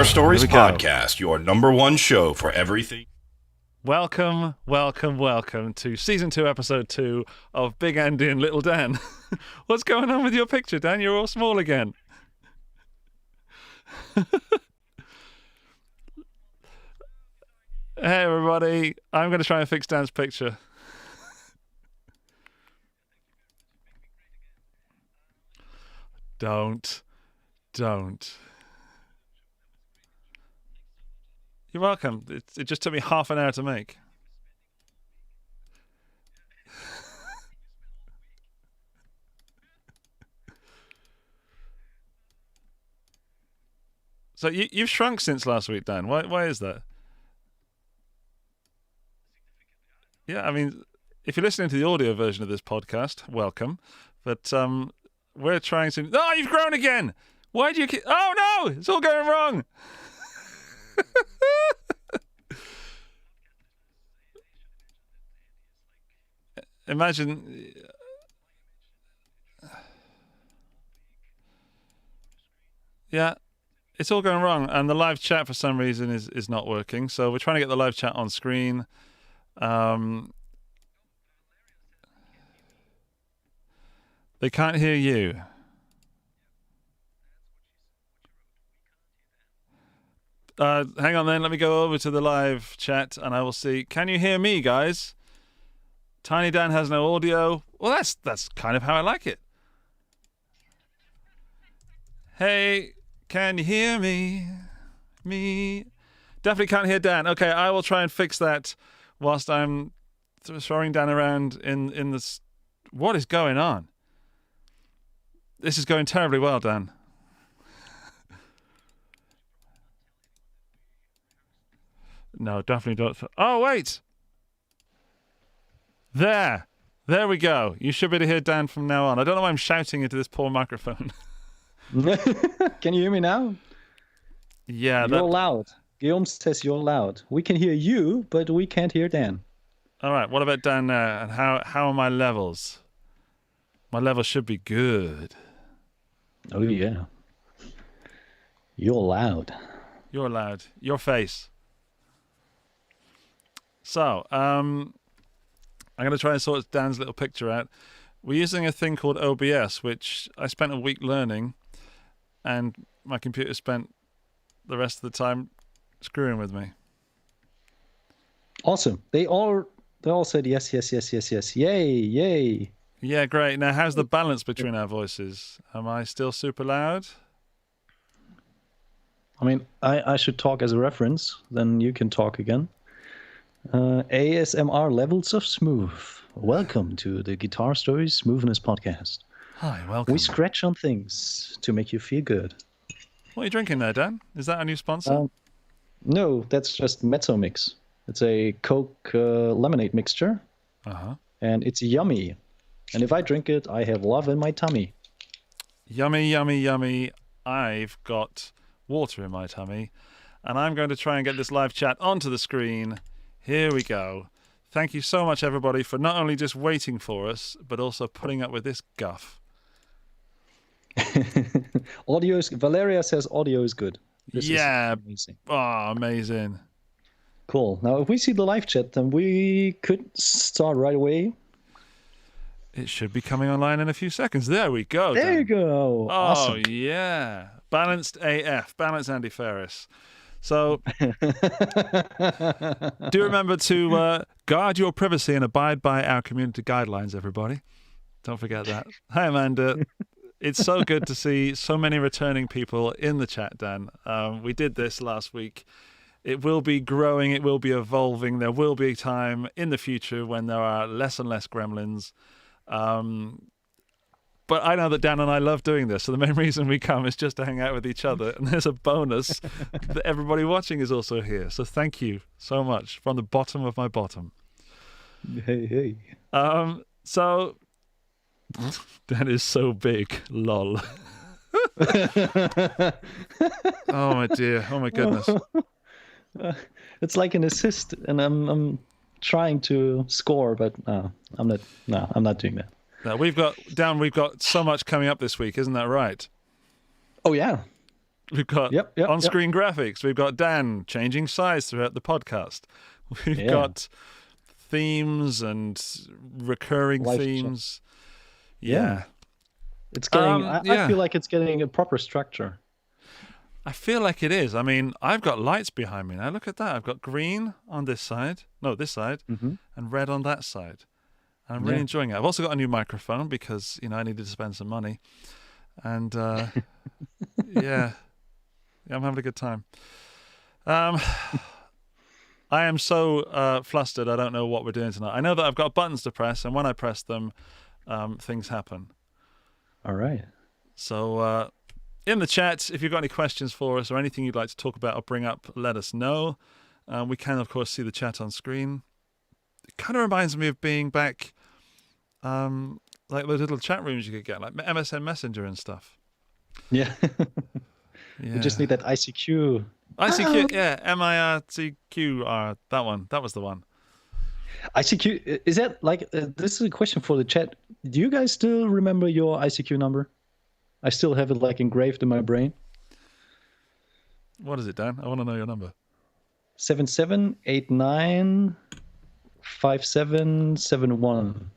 Guitar Stories Podcast, your number one show for everything. Welcome to Season 2, Episode 2 of Big Andy and Little Dan. What's going on with your picture, Dan? You're all small again. Hey, everybody. I'm going to try and fix Dan's picture. Don't. You're welcome. It just took me half an hour to make. So you've shrunk since last week, Dan. Why is that? Yeah, I mean, if you're listening to the audio version of this podcast, welcome. But we're trying to... Oh, you've grown again! Why do you keep... Oh, no! It's all going wrong! Imagine... Yeah, it's all going wrong. And the live chat, for some reason, is not working. So we're trying to get the live chat on screen. They can't hear you. Hang on then, let me go over to the live chat and I will see. Can you hear me, guys? Tiny Dan has no audio. Well, that's kind of how I like it. Hey, can you hear me? Me. Definitely can't hear Dan. Okay, I will try and fix that whilst I'm throwing Dan around in this. What is going on? This is going terribly well, Dan. No, definitely don't. Oh, wait. There we go. You should be able to hear Dan from now on. I don't know why I'm shouting into this poor microphone. Can you hear me now? Yeah. You're loud. Guillaume says you're loud. We can hear you, but we can't hear Dan. All right. What about Dan now? And how are my levels? My levels should be good. Oh, yeah. You're loud. You're loud. Your face. So, I'm going to try and sort Dan's little picture out. We're using a thing called OBS, which I spent a week learning, and my computer spent the rest of the time screwing with me. Awesome. They all said yes. Yay. Yeah, great. Now, how's the balance between our voices? Am I still super loud? I mean, I should talk as a reference, then you can talk again. ASMR levels of smooth. Welcome to the Guitar Stories Smoothness Podcast. Hi, welcome. We scratch on things to make you feel good. What are you drinking there, Dan? Is that a new sponsor? No, that's just Mezzo Mix. It's a Coke lemonade mixture. Uh-huh. And it's yummy. And if I drink it, I have love in my tummy. Yummy, yummy, yummy. I've got water in my tummy. And I'm going to try and get this live chat onto the screen. Here we go. Thank you so much, everybody, for not only just waiting for us, but also putting up with this guff. Valeria says audio is good. This is amazing. Oh, amazing. Cool. Now, if we see the live chat, then we could start right away. It should be coming online in a few seconds. There we go. There you go. Oh, awesome. Yeah. Balanced AF. Balanced Andy Ferris. So, do remember to guard your privacy and abide by our community guidelines, everybody. Don't forget that. Hi, Amanda. It's so good to see so many returning people in the chat, Dan. We did this last week. It will be growing. It will be evolving. There will be a time in the future when there are less and less gremlins. But I know that Dan and I love doing this, so the main reason we come is just to hang out with each other. And there's a bonus that everybody watching is also here. So thank you so much from the bottom of my bottom. Hey. So Dan is so big, lol. Oh my dear! Oh my goodness! It's like an assist, and I'm trying to score, but I'm not doing that. Now we've got so much coming up this week, isn't that right? Oh yeah. We've got Yep, yep, on-screen graphics. We've got Dan changing size throughout the podcast. We've got themes and recurring Live themes. Yeah. It's getting. I feel like it's getting a proper structure. I feel like it is. I mean, I've got lights behind me now. Look at that. I've got green on this side. No, this side. And red on that side. And I'm really enjoying it. I've also got a new microphone because, I needed to spend some money. And, yeah, I'm having a good time. I am so flustered. I don't know what we're doing tonight. I know that I've got buttons to press, and when I press them, things happen. All right. So, in the chat, if you've got any questions for us or anything you'd like to talk about or bring up, let us know. We can, of course, see the chat on screen. It kind of reminds me of being back, like those little chat rooms you could get, like MSN Messenger and stuff. Yeah. You just need that ICQ. ICQ, yeah, MIRCQR, that one. That was the one. ICQ, is that like, this is a question for the chat. Do you guys still remember your ICQ number? I still have it like engraved in my brain. What is it, Dan? I want to know your number. 7789 5771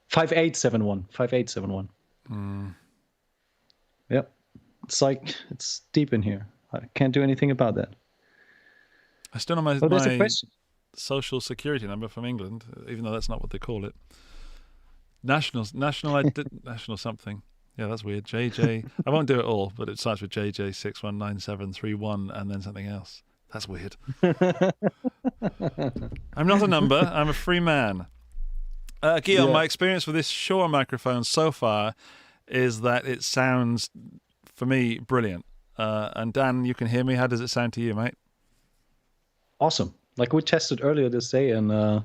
5871 5871. Yep. It's like, it's deep in here. I can't do anything about that. I still know my there's a question. Social security number from England, even though that's not what they call it. National something. Yeah, that's weird. JJ. I won't do it all, but it starts with JJ619731 and then something else. That's weird. I'm not a number. I'm a free man. Guillaume, my experience with this Shure microphone so far is that it sounds, for me, brilliant. And Dan, you can hear me. How does it sound to you, mate? Awesome. Like we tested earlier this day, and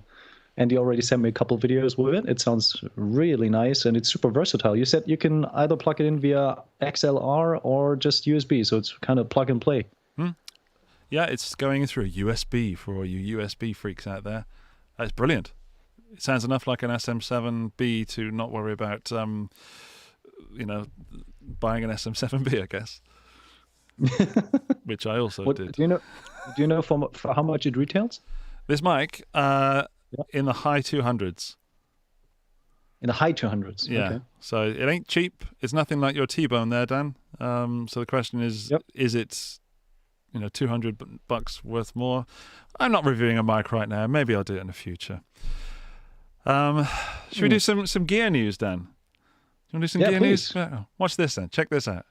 Andy already sent me a couple videos with it. It sounds really nice, and it's super versatile. You said you can either plug it in via XLR or just USB, so it's kind of plug and play. Yeah, it's going through a USB for all you USB freaks out there. That's brilliant. It sounds enough like an SM7B to not worry about, buying an SM7B, I guess. Which I also did. Do you know for how much it retails? This mic, in the high 200s. In the high 200s. Yeah. Okay. So it ain't cheap. It's nothing like your T-Bone there, Dan. So the question is, is it, $200 worth more? I'm not reviewing a mic right now. Maybe I'll do it in the future. Should we do some gear news, Dan? You want to do some gear news? Watch this then. Check this out.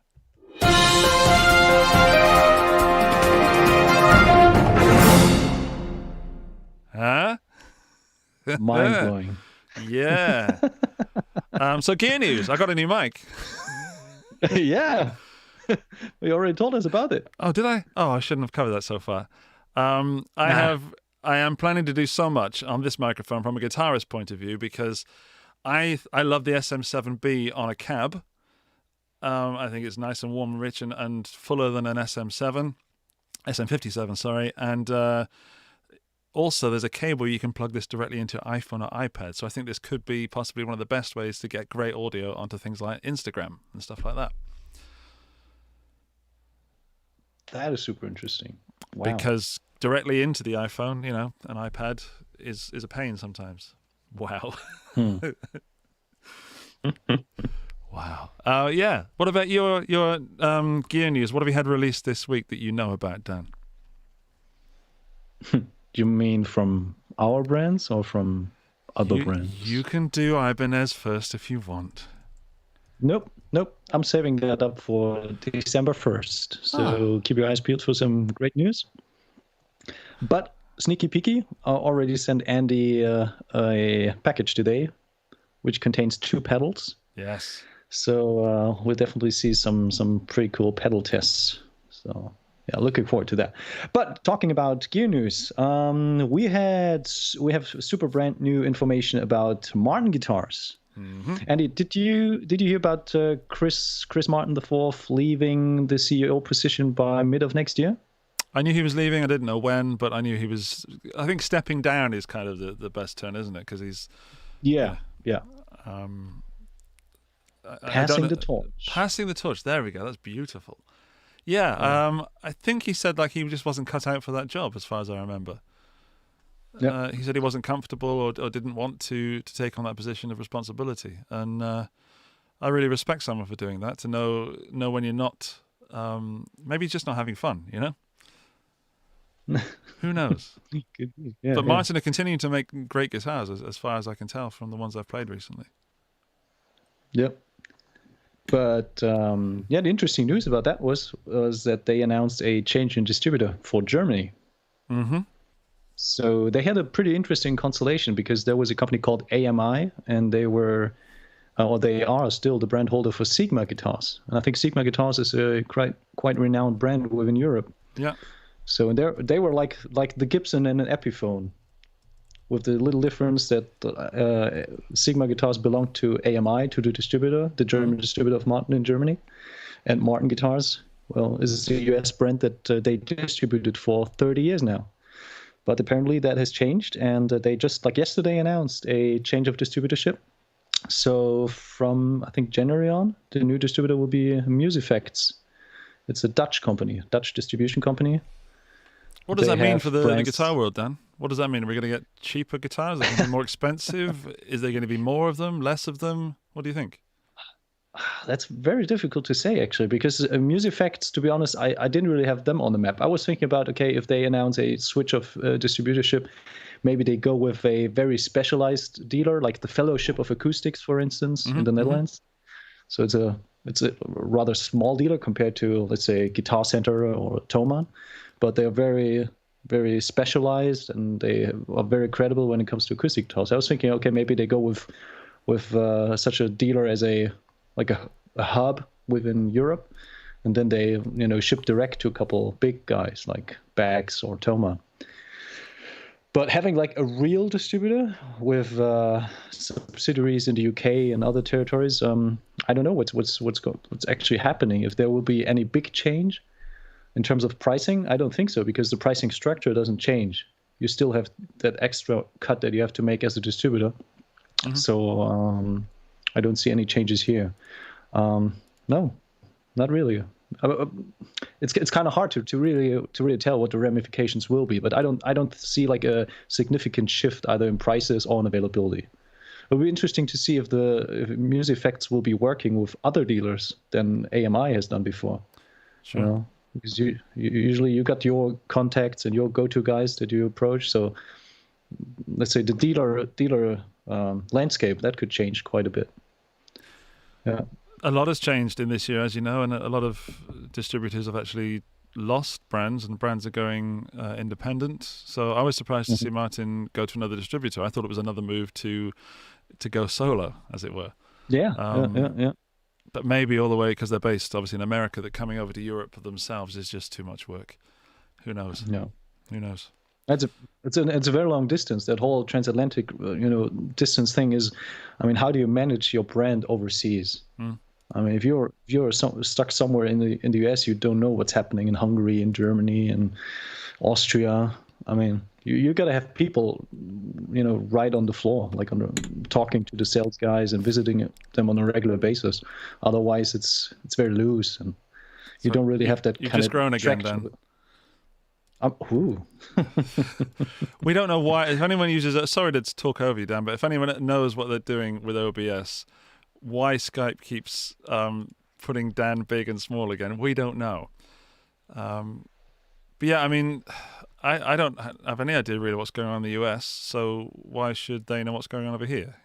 Huh? Mind blowing. Yeah. So gear news. I got a new mic. Yeah. You already told us about it. Oh, did I? Oh, I shouldn't have covered that so far. I am planning to do so much on this microphone from a guitarist point of view because I love the SM7B on a cab. I think it's nice and warm and rich and fuller than an SM57, sorry. And also, there's a cable you can plug this directly into iPhone or iPad. So I think this could be possibly one of the best ways to get great audio onto things like Instagram and stuff like that. That is super interesting. Wow. Because directly into the iPhone, an iPad is a pain sometimes. Wow. Wow. Yeah. What about your gear news? What have you had released this week that you know about, Dan? Do you mean from our brands or from other brands? You can do Ibanez first if you want. Nope. I'm saving that up for December 1st. So keep your eyes peeled for some great news. But sneaky peeky, I already sent Andy a package today, which contains 2 pedals. Yes. So we'll definitely see some pretty cool pedal tests. So yeah, looking forward to that. But talking about gear news, we have super brand new information about Martin guitars. Mm-hmm. Andy, did you hear about Chris Martin IV leaving the CEO position by mid of next year? I knew he was leaving. I didn't know when, but I knew he was. I think stepping down is kind of the best term, isn't it? Because he's passing the torch. Passing the torch. There we go. That's beautiful. Yeah, I think he said like he just wasn't cut out for that job, as far as I remember. Yeah. He said he wasn't comfortable or didn't want to take on that position of responsibility, and I really respect someone for doing that. To know when you're not, maybe just not having fun, you know. Who knows? Yeah, But yeah. Martin are continuing to make great guitars, as far as I can tell from the ones I've played recently. Yep. But the interesting news about that was that they announced a change in distributor for Germany. Mm-hmm. So they had a pretty interesting constellation because there was a company called AMI, and they were, or they are still the brand holder for Sigma guitars. And I think Sigma guitars is a quite renowned brand within Europe. Yeah. So they were like the Gibson and an Epiphone, with the little difference that Sigma guitars belong to AMI, to the distributor, the German distributor of Martin in Germany. And Martin Guitars, well, is a US brand that they distributed for 30 years now. But apparently that has changed, and they just, like yesterday, announced a change of distributorship. So from, I think, January on, the new distributor will be Musifacts. It's a Dutch company, Dutch distribution company. What does They that mean have for the brands- guitar world, Dan? What does that mean? Are we going to get cheaper guitars? Are they going to be more expensive? Is there going to be more of them, less of them? What do you think? That's very difficult to say, actually, because Musifacts, to be honest, I didn't really have them on the map. I was thinking about, okay, if they announce a switch of distributorship, maybe they go with a very specialized dealer, like the Fellowship of Acoustics, for instance, in the Netherlands. So it's a rather small dealer compared to, let's say, Guitar Center or Thomann, but they're very, very specialized, and they are very credible when it comes to acoustic guitars. I was thinking, okay, maybe they go with such a dealer as a hub within Europe, and then they ship direct to a couple big guys like Bags or Thomann. But having like a real distributor with subsidiaries in the UK and other territories, I don't know what's actually happening. If there will be any big change in terms of pricing, I don't think so, because the pricing structure doesn't change. You still have that extra cut that you have to make as a distributor. So I don't see any changes here. No, not really. It's kind of hard to really tell what the ramifications will be, but I don't see like a significant shift either in prices or in availability. It'll be interesting to see if Musifacts will be working with other dealers than AMI has done before. Sure. Because usually you got your contacts and your go-to guys that you approach. So let's say the dealer landscape, that could change quite a bit. Yeah. A lot has changed in this year, as you know, and a lot of distributors have actually lost brands, and brands are going independent. So I was surprised to see Martin go to another distributor. I thought it was another move to go solo, as it were. Yeah, yeah. But maybe all the way, because they're based obviously in America, that coming over to Europe themselves is just too much work. Who knows? No. Who knows? It's a very long distance. That whole transatlantic distance thing is, I mean, how do you manage your brand overseas? I mean, if you're stuck somewhere in the US, you don't know what's happening in Hungary and Germany and Austria. I mean, you got to have people, right on the floor, like talking to the sales guys and visiting them on a regular basis. Otherwise, it's very loose, and you don't really have that you've kind just of grown again, traction. Dan. We don't know why. If anyone uses, sorry to talk over you, Dan, but if anyone knows what they're doing with OBS, why Skype keeps putting Dan big and small again, we don't know. But yeah, I mean, I don't have any idea really what's going on in the US, so why should they know what's going on over here,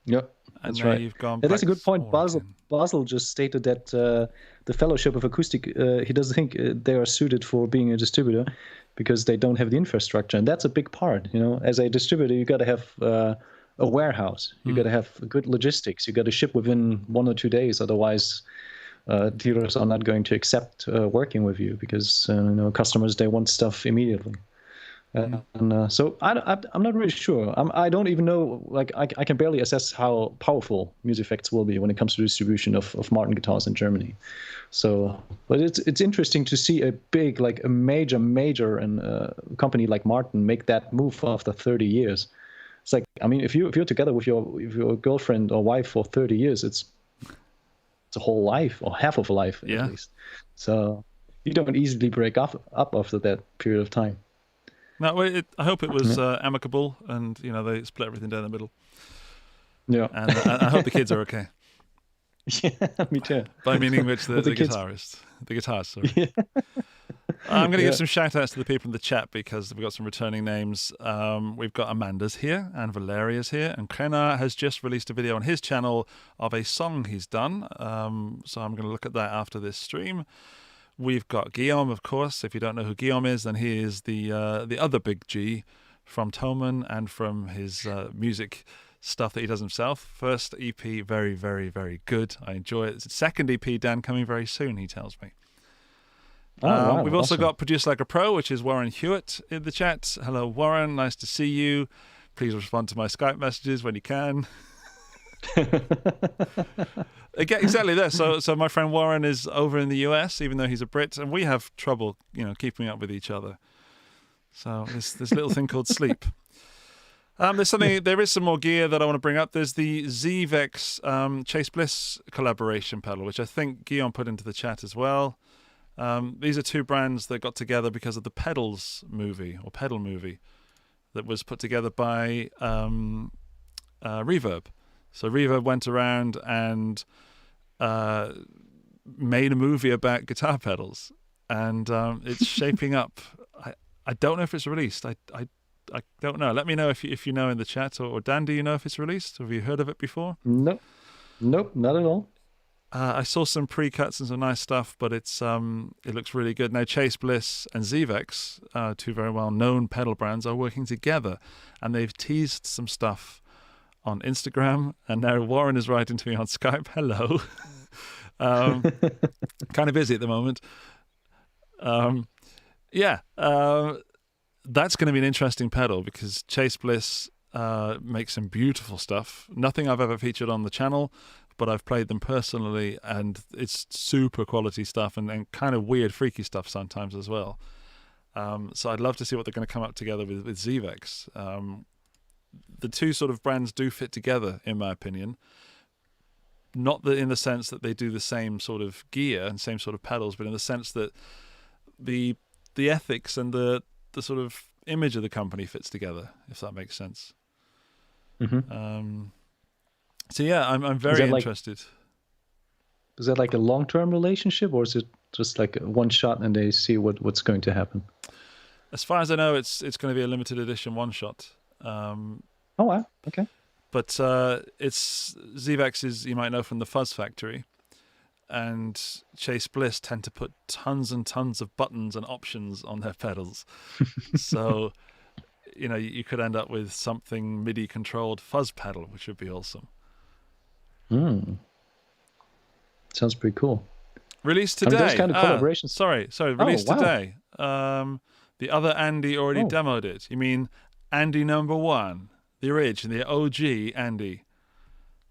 Yep, that's right. You've gone that's a back good point. small again. Basel just stated that the Fellowship of Acoustic, he doesn't think they are suited for being a distributor because they don't have the infrastructure, and that's a big part. As a distributor, you got to have a warehouse. You got to have good logistics. You got to ship within 1 or 2 days. Otherwise, dealers are not going to accept working with you because customers, they want stuff immediately. So I'm not really sure. I don't even know. Like I can barely assess how powerful Musifacts will be when it comes to distribution of Martin guitars in Germany. So, but it's interesting to see a big, like a major and company like Martin make that move after 30 years. It's like, I mean, if you're together with your girlfriend or wife for 30 years, it's it's a whole life or half of a life at least. So you don't easily break up after that period of time. No, I hope it was amicable, and they split everything down the middle. Yeah, and I hope the kids are okay. Yeah, me too. By meaning which the guitarist, sorry. Yeah. I'm going to give some shout outs to the people in the chat because we've got some returning names. We've got Amanda's here and Valeria's here, and Krenna has just released a video on his channel of a song he's done. So I'm going to look at that after this stream. We've got Guillaume, of course. If you don't know who Guillaume is, then he is the other big G from Toman and from his music stuff that he does himself. First EP, very, very, very good. I enjoy it. It's the second EP, Dan, coming very soon, he tells me. Wow, we've also awesome. got Produce Like a Pro, which is Warren Hewitt in the chat. Hello, Warren. Nice to see you. Please respond to my Skype messages when you can. Again, exactly there. So my friend Warren is over in the US, even though he's a Brit, and we have trouble, keeping up with each other. So this little thing called sleep. There is some more gear that I want to bring up. There's the ZVEX Chase Bliss collaboration pedal, which I think Guillaume put into the chat as well. These are two brands that got together because of the Pedal movie that was put together by Reverb. So Reverb went around and made a movie about guitar pedals, and it's shaping up. I don't know if it's released. I don't know. Let me know if you know in the chat, or Dan, do you know if it's released? Have you heard of it before? Nope, not at all. I saw some pre-cuts and some nice stuff, but it looks really good. Now, Chase Bliss and ZVEX, two very well-known pedal brands, are working together, and they've teased some stuff on Instagram, and now Warren is writing to me on Skype. Hello. Kind of busy at the moment. That's going to be an interesting pedal because Chase Bliss makes some beautiful stuff. Nothing I've ever featured on the channel, but I've played them personally, and it's super quality stuff and kind of weird, freaky stuff sometimes as well. So I'd love to see what they're going to come up together with ZVEX. The two sort of brands do fit together, in my opinion. Not in the sense that they do the same sort of gear and same sort of pedals, but in the sense that the ethics and the sort of image of the company fits together, if that makes sense. Mm-hmm. So yeah, I'm very interested. Is that like a long-term relationship, or is it just like one shot and they see what's going to happen? As far as I know, it's going to be a limited edition one shot. Oh wow, okay. But it's ZVEX is, you might know, from the Fuzz Factory, and Chase Bliss tend to put tons and tons of buttons and options on their pedals. So, you could end up with something MIDI controlled fuzz pedal, which would be awesome. Sounds pretty cool. Released today. Those kind of collaborations. Sorry. Released today. The other Andy already Oh. demoed it. You mean Andy number 1, the original, the OG Andy.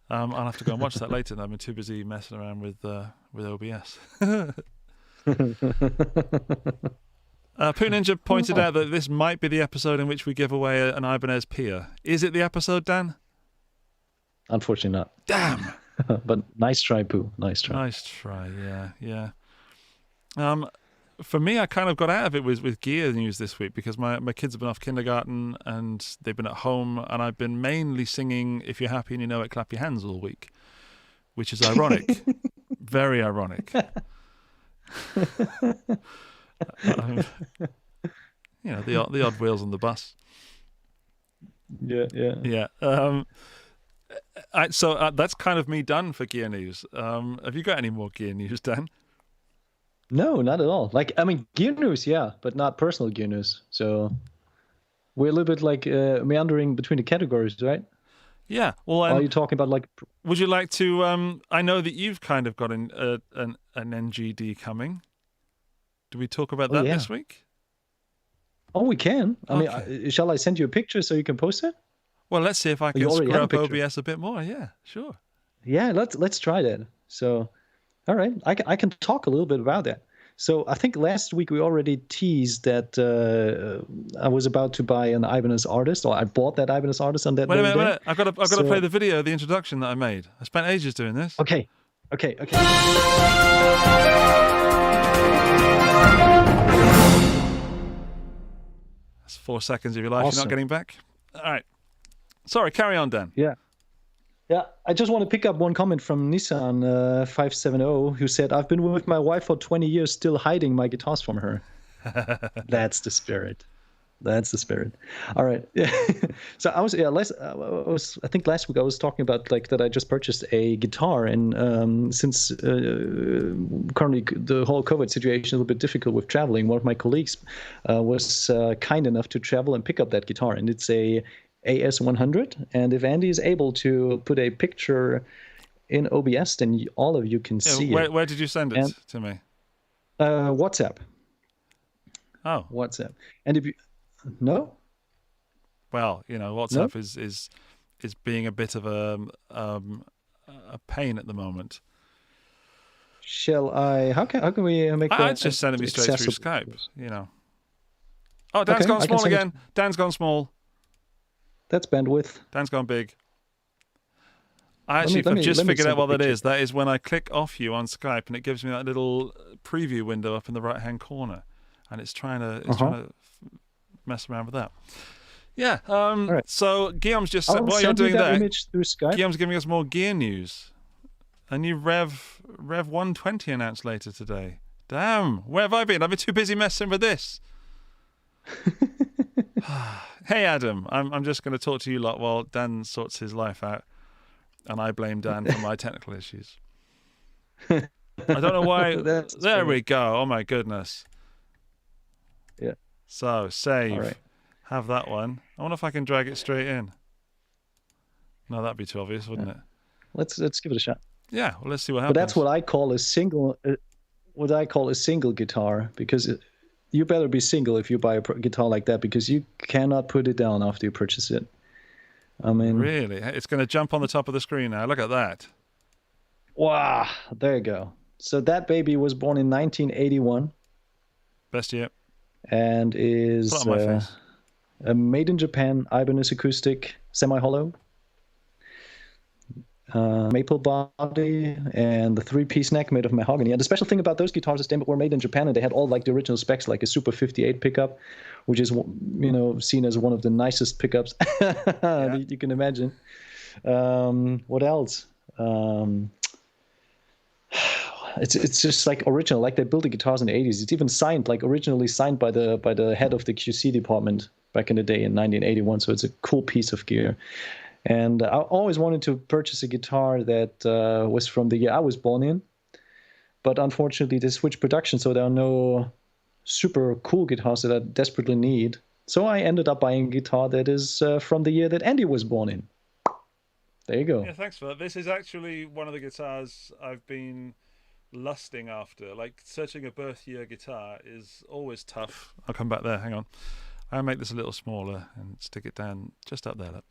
I'll have to go and watch that later. I've been too busy messing around with OBS. Poo Ninja pointed out that this might be the episode in which we give away an Ibanez Pia. Is it the episode, Dan? Unfortunately not. Damn. But nice try, Pooh. Nice try. Nice try, yeah. For me, I kind of got out of it with gear news this week because my kids have been off kindergarten and they've been at home, and I've been mainly singing "If You're Happy and You Know It, Clap Your Hands" all week, which is ironic. Very ironic. The odd wheels on the bus. Yeah. So that's kind of me done for gear news. Have you got any more gear news, Dan? No, not at all. Gear news, yeah, but not personal gear news. So we're a little bit like meandering between the categories, right? Yeah. Well, are you talking about like? Would you like to? I know that you've kind of got an NGD coming. Do we talk about that this week? Oh, we can. Okay. I mean, shall I send you a picture so you can post it? Well, let's see if I can screw up OBS a bit more. Yeah, sure. Yeah, let's try that. So, all right, I can talk a little bit about that. So I think last week we already teased that I was about to buy an Ibanez Artist, or I bought that Ibanez Artist on that. Wait a minute. I've got to play the video, the introduction that I made. I spent ages doing this. Okay. Okay. That's 4 seconds of your life you're not Awesome. getting back. All right. Sorry, carry on, Dan. Yeah. Yeah, I just want to pick up one comment from Nissan 570, who said, "I've been with my wife for 20 years, still hiding my guitars from her." That's the spirit. That's the spirit. All right. Yeah. So I was I think last week I was talking about like that I just purchased a guitar, and since currently the whole COVID situation is a little bit difficult with traveling, one of my colleagues was kind enough to travel and pick up that guitar, and it's a AS100. And if Andy is able to put a picture in OBS, then all of you can see it. Where did you send it And, to me? WhatsApp. Oh, WhatsApp. And if you no. well, WhatsApp is being a bit of a pain at the moment. Shall I? How can we make that? I'd just send it me straight through Skype. Oh, Dan's gone small again. Dan's gone small. That's bandwidth. Dan's gone big. I actually have just figured out what that is. That is when I click off you on Skype and it gives me that little preview window up in the right-hand corner, and it's trying to mess around with that. Yeah. Right. So Guillaume's just said, while you're doing that, image through Skype. Guillaume's giving us more gear news. A new Rev 120 announced later today. Damn, where have I been? I've been too busy messing with this. Hey Adam, I'm just going to talk to you lot while Dan sorts his life out, and I blame Dan for my technical issues. I don't know why. There we go. Oh my goodness. Yeah. So save. All right. Have that one. I wonder if I can drag it straight in. No, that'd be too obvious, wouldn't it? Let's give it a shot. Yeah. Well, let's see what happens. But that's what I call a single. What I call a single guitar, because you better be single if you buy a guitar like that, because you cannot put it down after you purchase it. I mean, really, it's going to jump on the top of the screen now. Look at that. Wow, there you go. So that baby was born in 1981. Best year. And is made in Japan, Ibanez acoustic, semi-hollow, maple body, and the 3-piece neck made of mahogany. And the special thing about those guitars is they were made in Japan, and they had all like the original specs, like a Super 58 pickup, which is seen as one of the nicest pickups you can imagine. What else? It's just like original, like they built the guitars in the 80s. It's even signed, like originally signed by the head of the QC department back in the day in 1981. So it's a cool piece of gear. And I always wanted to purchase a guitar that was from the year I was born in. But unfortunately, they switched production, so there are no super cool guitars that I desperately need. So I ended up buying a guitar that is from the year that Andy was born in. There you go. Yeah, thanks for that. This is actually one of the guitars I've been lusting after. Like, searching a birth year guitar is always tough. I'll come back there. Hang on. I'll make this a little smaller and stick it down just up there. Look.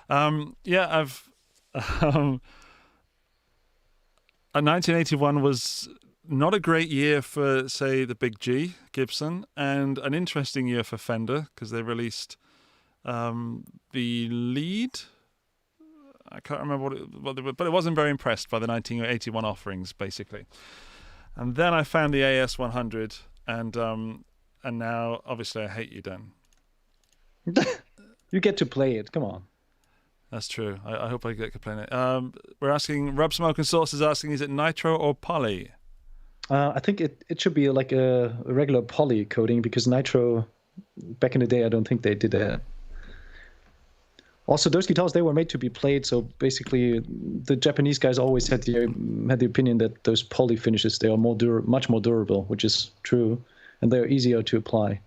I've 1981 was not a great year for, say, the Big G Gibson, and an interesting year for Fender because they released the Lead. I can't remember what they were, but I wasn't very impressed by the 1981 offerings, basically. And then I found the AS100, and now, obviously, I hate you, Dan. You get to play it. Come on. That's true. I hope I get to play it. We're asking, Rub Smoke and Sauce is asking, is it nitro or poly? I think it should be like a regular poly coating, because nitro, back in the day, I don't think they did that. Also, those guitars, they were made to be played, so basically the Japanese guys always had the opinion that those poly finishes, they are much more durable, which is true, and they're easier to apply.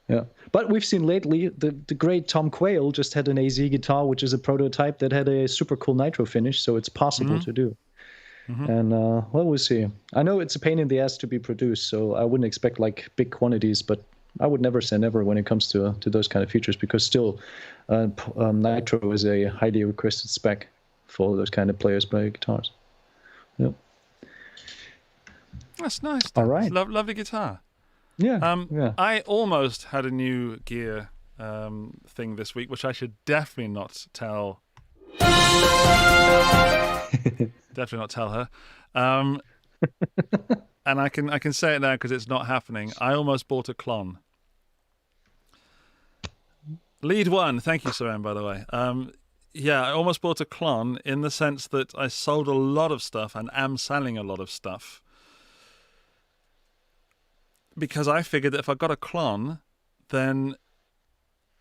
Yeah, but we've seen lately the great Tom Quayle just had an AZ guitar, which is a prototype that had a super cool nitro finish, so it's possible to do. Mm-hmm. And well, we'll see. I know it's a pain in the ass to be produced, so I wouldn't expect like big quantities, but I would never say never when it comes to those kind of features, because still nitro is a highly requested spec for those kind of players play guitars. Yep. That's nice. All right. Lovely guitar. Yeah. I almost had a new gear thing this week, which I should definitely not tell Definitely not tell her. And I can say it now because it's not happening. I almost bought a Klon. Lead one. Thank you, Saran, by the way. Yeah, I almost bought a Klon in the sense that I sold a lot of stuff and am selling a lot of stuff. Because I figured that if I got a Klon, then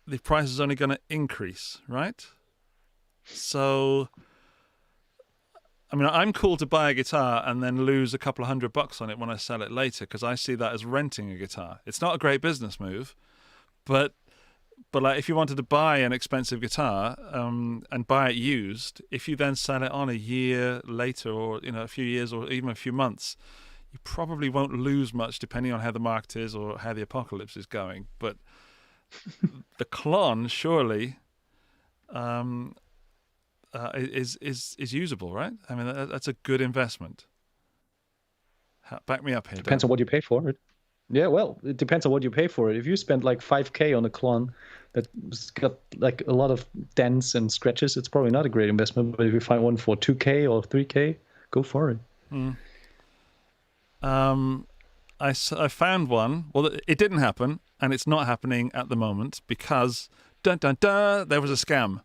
the price is only going to increase, right? So, I mean, I'm cool to buy a guitar and then lose a couple of $100 on it when I sell it later because I see that as renting a guitar. It's not a great business move, but like if you wanted to buy an expensive guitar and buy it used, if you then sell it on a year later or a few years or even a few months, you probably won't lose much depending on how the market is or how the apocalypse is going. But the Klon surely is usable, right? I mean, that's a good investment. Back me up here. Depends on what you pay for it. Yeah, well, it depends on what you pay for it. If you spend like $5,000 on a Klon that's got like a lot of dents and scratches, it's probably not a great investment. But if you find one for $2,000 or $3,000, go for it. I found one. Well, it didn't happen, and it's not happening at the moment because there was a scam.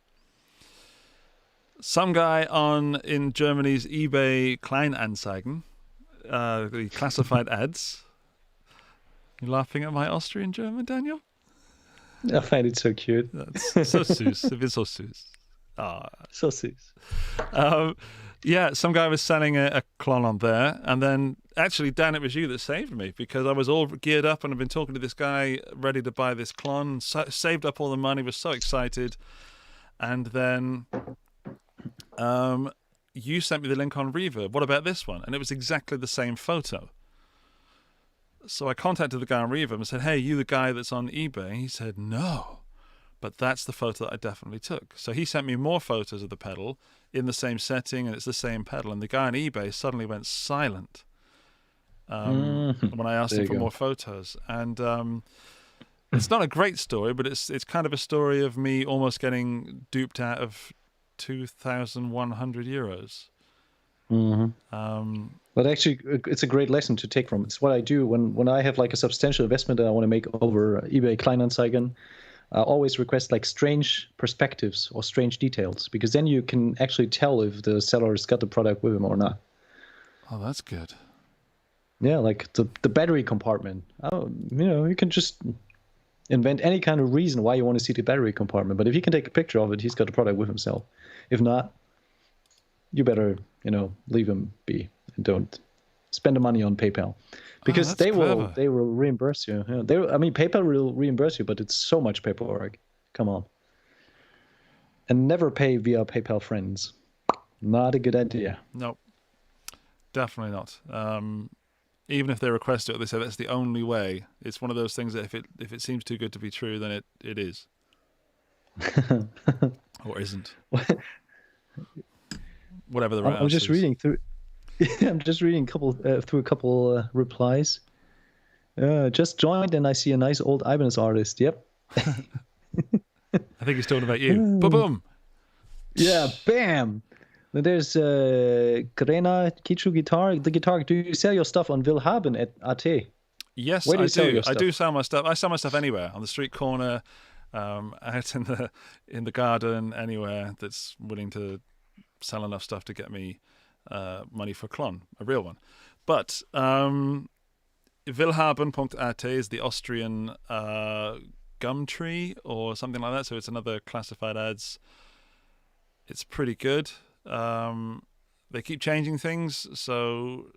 Some guy in Germany's eBay Kleinanzeigen, the classified ads. You laughing at my Austrian German, Daniel? I find it so cute. That's so süß. It is so süß. So süß. Yeah, some guy was selling a Klon on there, and then actually, Dan, it was you that saved me because I was all geared up and I've been talking to this guy ready to buy this Klon, saved up all the money, was so excited, and then you sent me the link on Reverb. What about this one? And it was exactly the same photo. So I contacted the guy on Reverb and said, hey, you the guy that's on eBay? And he said, no, but that's the photo that I definitely took. So he sent me more photos of the pedal in the same setting, and it's the same pedal. And the guy on eBay suddenly went silent when I asked him for more photos. And it's not a great story, but it's kind of a story of me almost getting duped out of 2,100 euros. But actually, it's a great lesson to take from. It's what I do when I have like a substantial investment that I want to make over eBay Kleinanzeigen. I always request like strange perspectives or strange details because then you can actually tell if the seller has got the product with him or not. Oh, that's good. Yeah, like the battery compartment. You can just invent any kind of reason why you want to see the battery compartment. But if he can take a picture of it, he's got the product with himself. If not, you better, leave him be and don't spend the money on PayPal because they will reimburse you. Yeah, PayPal will reimburse you, but it's so much paperwork. Come on. And never pay via PayPal friends. Not a good idea. Nope. Definitely not. Even if they request it, they say that's the only way. It's one of those things that if it seems too good to be true, then it is. Or isn't. Whatever the right answer I'm just is. reading through. I'm just reading through a couple replies. Just joined and I see a nice old Ibanez artist. Yep. I think he's talking about you. Boom. Yeah, bam. Then there's Grena Kichu Guitar. The guitar. Do you sell your stuff on Willhaben at AT? Yes, Where do you sell your I stuff? do sell my stuff. I sell my stuff anywhere, on the street corner, out in the garden, anywhere that's willing to sell enough stuff to get me money for Klon, a real one. But Willhaben.at is the Austrian gum tree or something like that. So it's another classified ads. It's pretty good. They keep changing things. So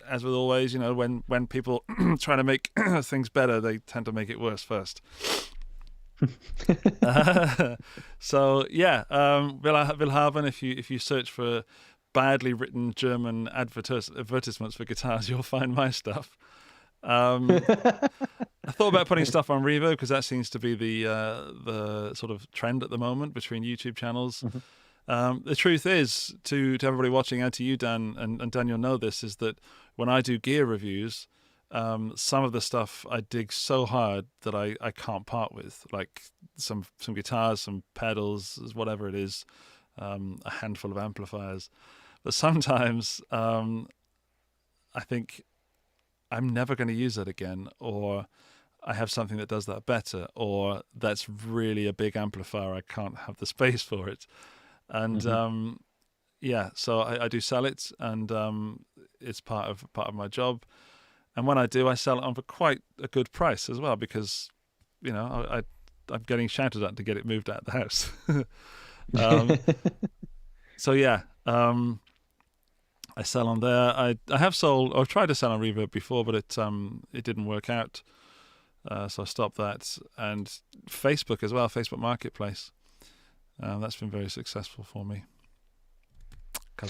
as with always, when people try to make things better, they tend to make it worse first. So yeah, Willhaben. If you search for badly written German advertisements for guitars, you'll find my stuff. I thought about putting stuff on Revo because that seems to be the sort of trend at the moment between YouTube channels. The truth is, to everybody watching and to you, Dan, and Daniel know this, is that when I do gear reviews, some of the stuff I dig so hard that I can't part with, like some guitars, some pedals, whatever it is, a handful of amplifiers. But sometimes I think I'm never going to use that again, or I have something that does that better, or that's really a big amplifier. I can't have the space for it. And yeah, so I do sell it, and it's part of my job. And when I do, I sell it on for quite a good price as well, because I'm getting shouted at to get it moved out of the house. So yeah, I sell on there. I have sold, or I've tried to sell on Reverb before, but it didn't work out. So I stopped that. And Facebook as well, Facebook Marketplace. That's been very successful for me.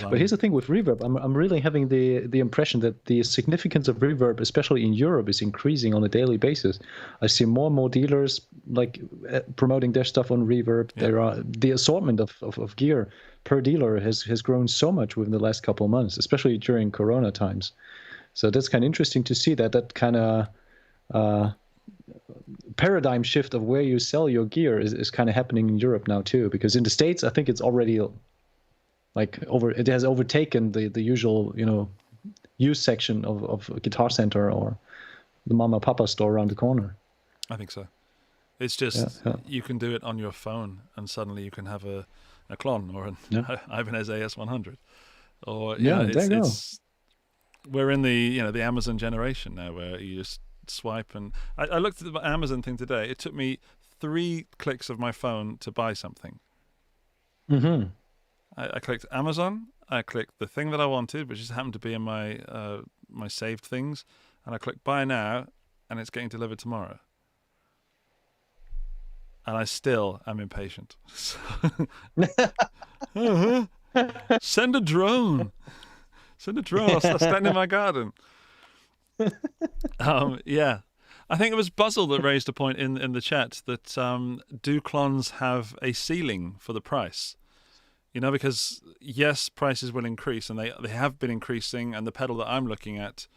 But here's the thing with reverb. I'm really having the impression that the significance of reverb, especially in Europe, is increasing on a daily basis. I see more and more dealers promoting their stuff on reverb. Yeah. The assortment of gear per dealer has grown so much within the last couple of months, especially during Corona times. So that's kind of interesting to see that kind of paradigm shift of where you sell your gear is kind of happening in Europe now too. Because in the States, I think it's already it has overtaken the usual used section of Guitar Center or the Mama Papa store around the corner. I think so. It's just you can do it on your phone, and suddenly you can have a Klon or an Ibanez AS100, or we're in the Amazon generation now, where you just swipe. And I looked at the Amazon thing today. It took me 3 clicks of my phone to buy something. Mm-hmm. I clicked Amazon. I clicked the thing that I wanted, which just happened to be in my my saved things, and I clicked buy now, and it's getting delivered tomorrow. And I still am impatient. Send a drone. Send a drone. I'll stand in my garden. Yeah. I think it was Buzzle that raised a point in the chat that do Klons have a ceiling for the price? Because yes, prices will increase, and they have been increasing, and the pedal that I'm looking at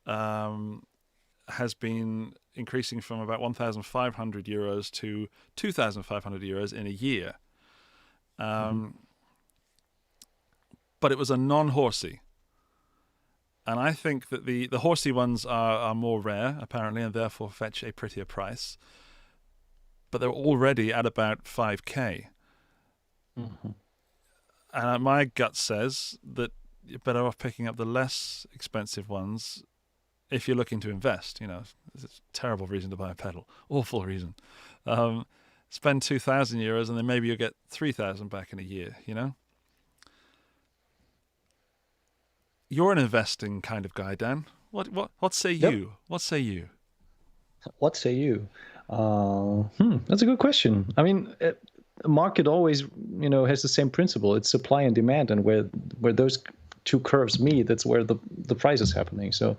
has been increasing from about 1,500 euros to 2,500 euros in a year. But it was a non-horsey. And I think that the horsey ones are more rare, apparently, and therefore fetch a prettier price. But they're already at about 5K. Mm-hmm. And my gut says that you're better off picking up the less expensive ones if you're looking to invest. It's a terrible reason to buy a pedal. Awful reason. Spend 2,000 euros and then maybe you'll get 3,000 back in a year, You're an investing kind of guy, Dan. What say you? What say you? What say you? That's a good question. I mean, the market always, has the same principle. It's supply and demand, and where those two curves meet, that's where the price is happening. So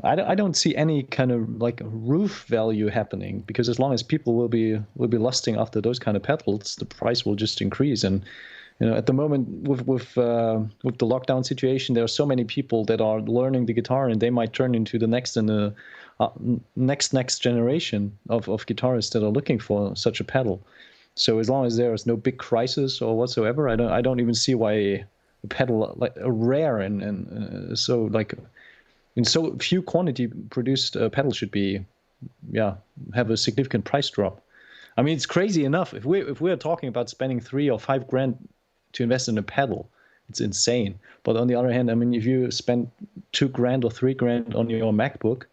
I don't see any kind of roof value happening, because as long as people will be lusting after those kind of pedals, the price will just increase. And at the moment with the lockdown situation, there are so many people that are learning the guitar, and they might turn into the next and the next generation of guitarists that are looking for such a pedal. So as long as there is no big crisis or whatsoever, I don't even see why a pedal a rare and so in so few quantity produced pedal should be have a significant price drop. I mean, it's crazy enough if we're talking about spending 3 or 5 grand to invest in a pedal, it's insane. But on the other hand, I mean, if you spend 2 grand or 3 grand on your MacBook,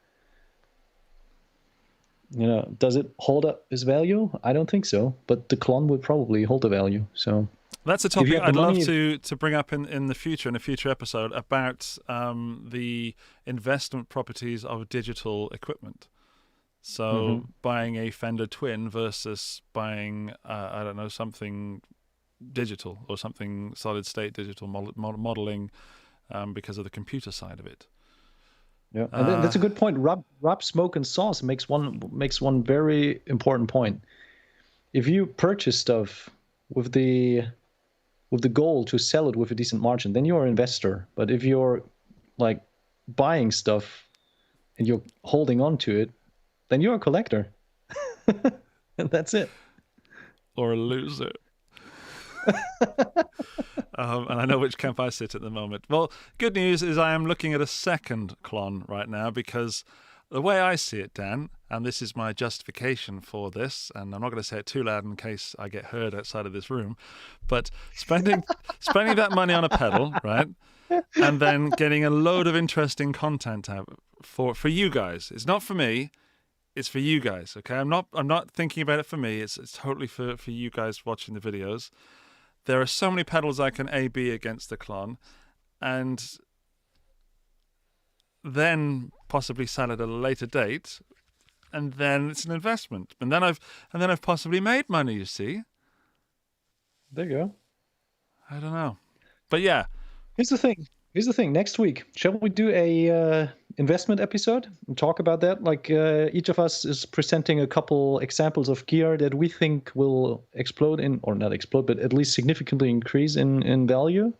does it hold up its value? I don't think so. But the Klon would probably hold the value. So that's a topic I'd love to bring up in the future, in a future episode, about the investment properties of digital equipment. So buying a Fender Twin versus buying, I don't know, something digital or something solid state digital modeling because of the computer side of it. Yeah, and that's a good point. Rob Smoke and Sauce makes one very important point. If you purchase stuff with the goal to sell it with a decent margin, then you're an investor. But if you're buying stuff and you're holding on to it, then you're a collector. And that's it. Or a loser. And I know which camp I sit at the moment. Well, good news is I am looking at a second clon right now because the way I see it, Dan, and this is my justification for this, and I'm not going to say it too loud in case I get heard outside of this room, but spending that money on a pedal, right, and then getting a load of interesting content out for you guys. It's not for me. It's for you guys, okay? I'm not thinking about it for me. It's totally for you guys watching the videos. There are so many pedals I can A/B against the clon, and then possibly sell at a later date, and then it's an investment. And then I've possibly made money, you see. There you go. I don't know. But yeah. Here's the thing. Next week, shall we do a investment episode and talk about that? Like each of us is presenting a couple examples of gear that we think will explode or not explode, but at least significantly increase in value.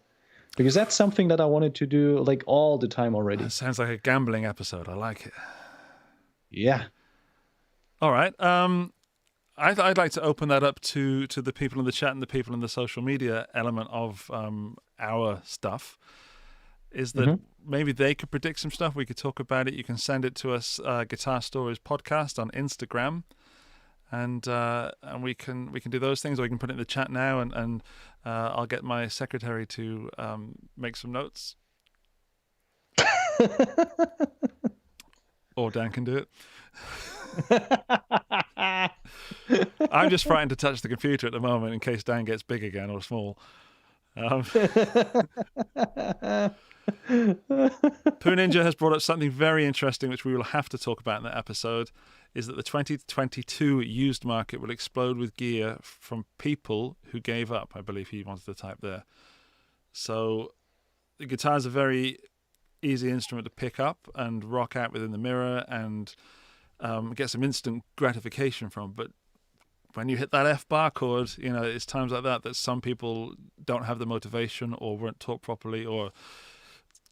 Because that's something that I wanted to do like all the time already. That sounds like a gambling episode. I like it. Yeah. All right. I'd like to open that up to the people in the chat and the people in the social media element of our stuff. Is that maybe they could predict some stuff? We could talk about it. You can send it to us, Guitar Stories Podcast on Instagram, and we can do those things, or we can put it in the chat now, and I'll get my secretary to make some notes, or Dan can do it. I'm just frightened to touch the computer at the moment in case Dan gets big again or small. Poo Ninja has brought up something very interesting, which we will have to talk about in that episode, is that the 2022 used market will explode with gear from people who gave up. I believe he wanted to type there. So the guitar is a very easy instrument to pick up and rock out within the mirror and get some instant gratification from. But when you hit that F bar chord, it's times like that some people don't have the motivation or weren't taught properly or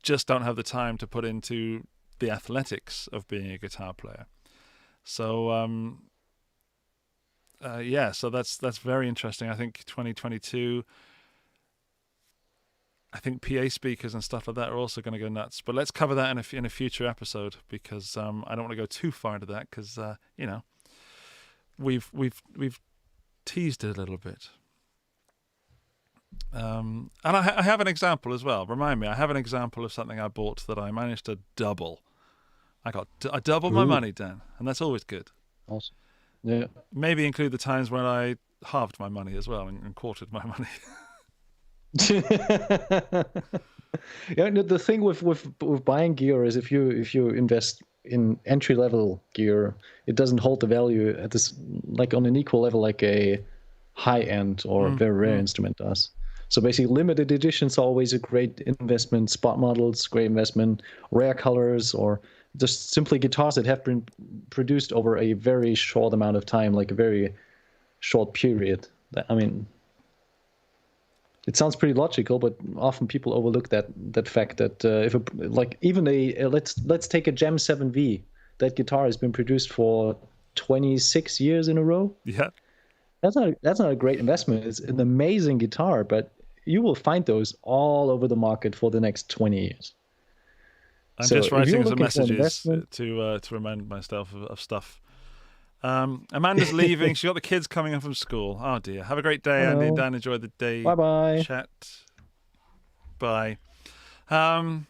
just don't have the time to put into the athletics of being a guitar player. So, so that's very interesting. I think 2022, I think PA speakers and stuff like that are also going to go nuts. But let's cover that in a future episode because I don't want to go too far into that because, we've teased it a little bit. And I have an example as well. Remind me, I have an example of something I bought that I managed to double. I doubled my money, Dan, and that's always good. Awesome. Yeah. Maybe include the times when I halved my money as well and quartered my money. Yeah, the thing with buying gear is if you invest in entry level gear, it doesn't hold the value at this like on an equal level like a high end or very rare instrument does. So basically, limited editions are always a great investment. Spot models, great investment. Rare colors, or just simply guitars that have been produced over a very short amount of time, like a very short period. I mean, it sounds pretty logical, but often people overlook that fact that let's take a Gem 7V. That guitar has been produced for 26 years in a row. Yeah. That's not a great investment. It's an amazing guitar, but you will find those all over the market for the next 20 years. I'm just writing some messages to remind myself of stuff. Amanda's leaving. She's got the kids coming in from school. Oh dear. Have a great day, Andy and Dan. Enjoy the day. Bye-bye. Chat. Bye. That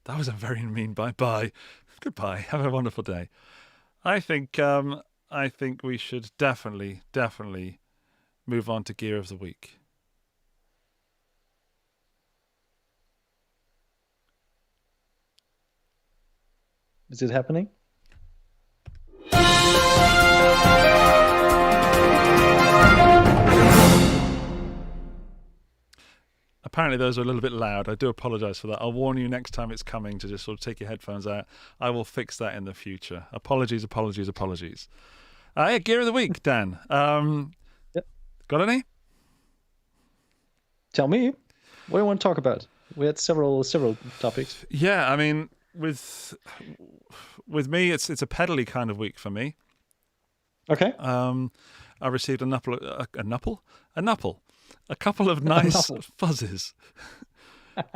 was a very mean bye. Bye. Goodbye. Have a wonderful day. I think we should definitely move on to Gear of the Week. Is it happening? Apparently those are a little bit loud. I do apologize for that. I'll warn you next time it's coming to just sort of take your headphones out. I will fix that in the future. Apologies. Yeah, Gear of the Week, Dan. Yep. Got any? Tell me. What do you want to talk about? We had several topics. Yeah, I mean, with me, it's a pedally kind of week for me. Okay. I received a nupple. a couple of nice fuzzes.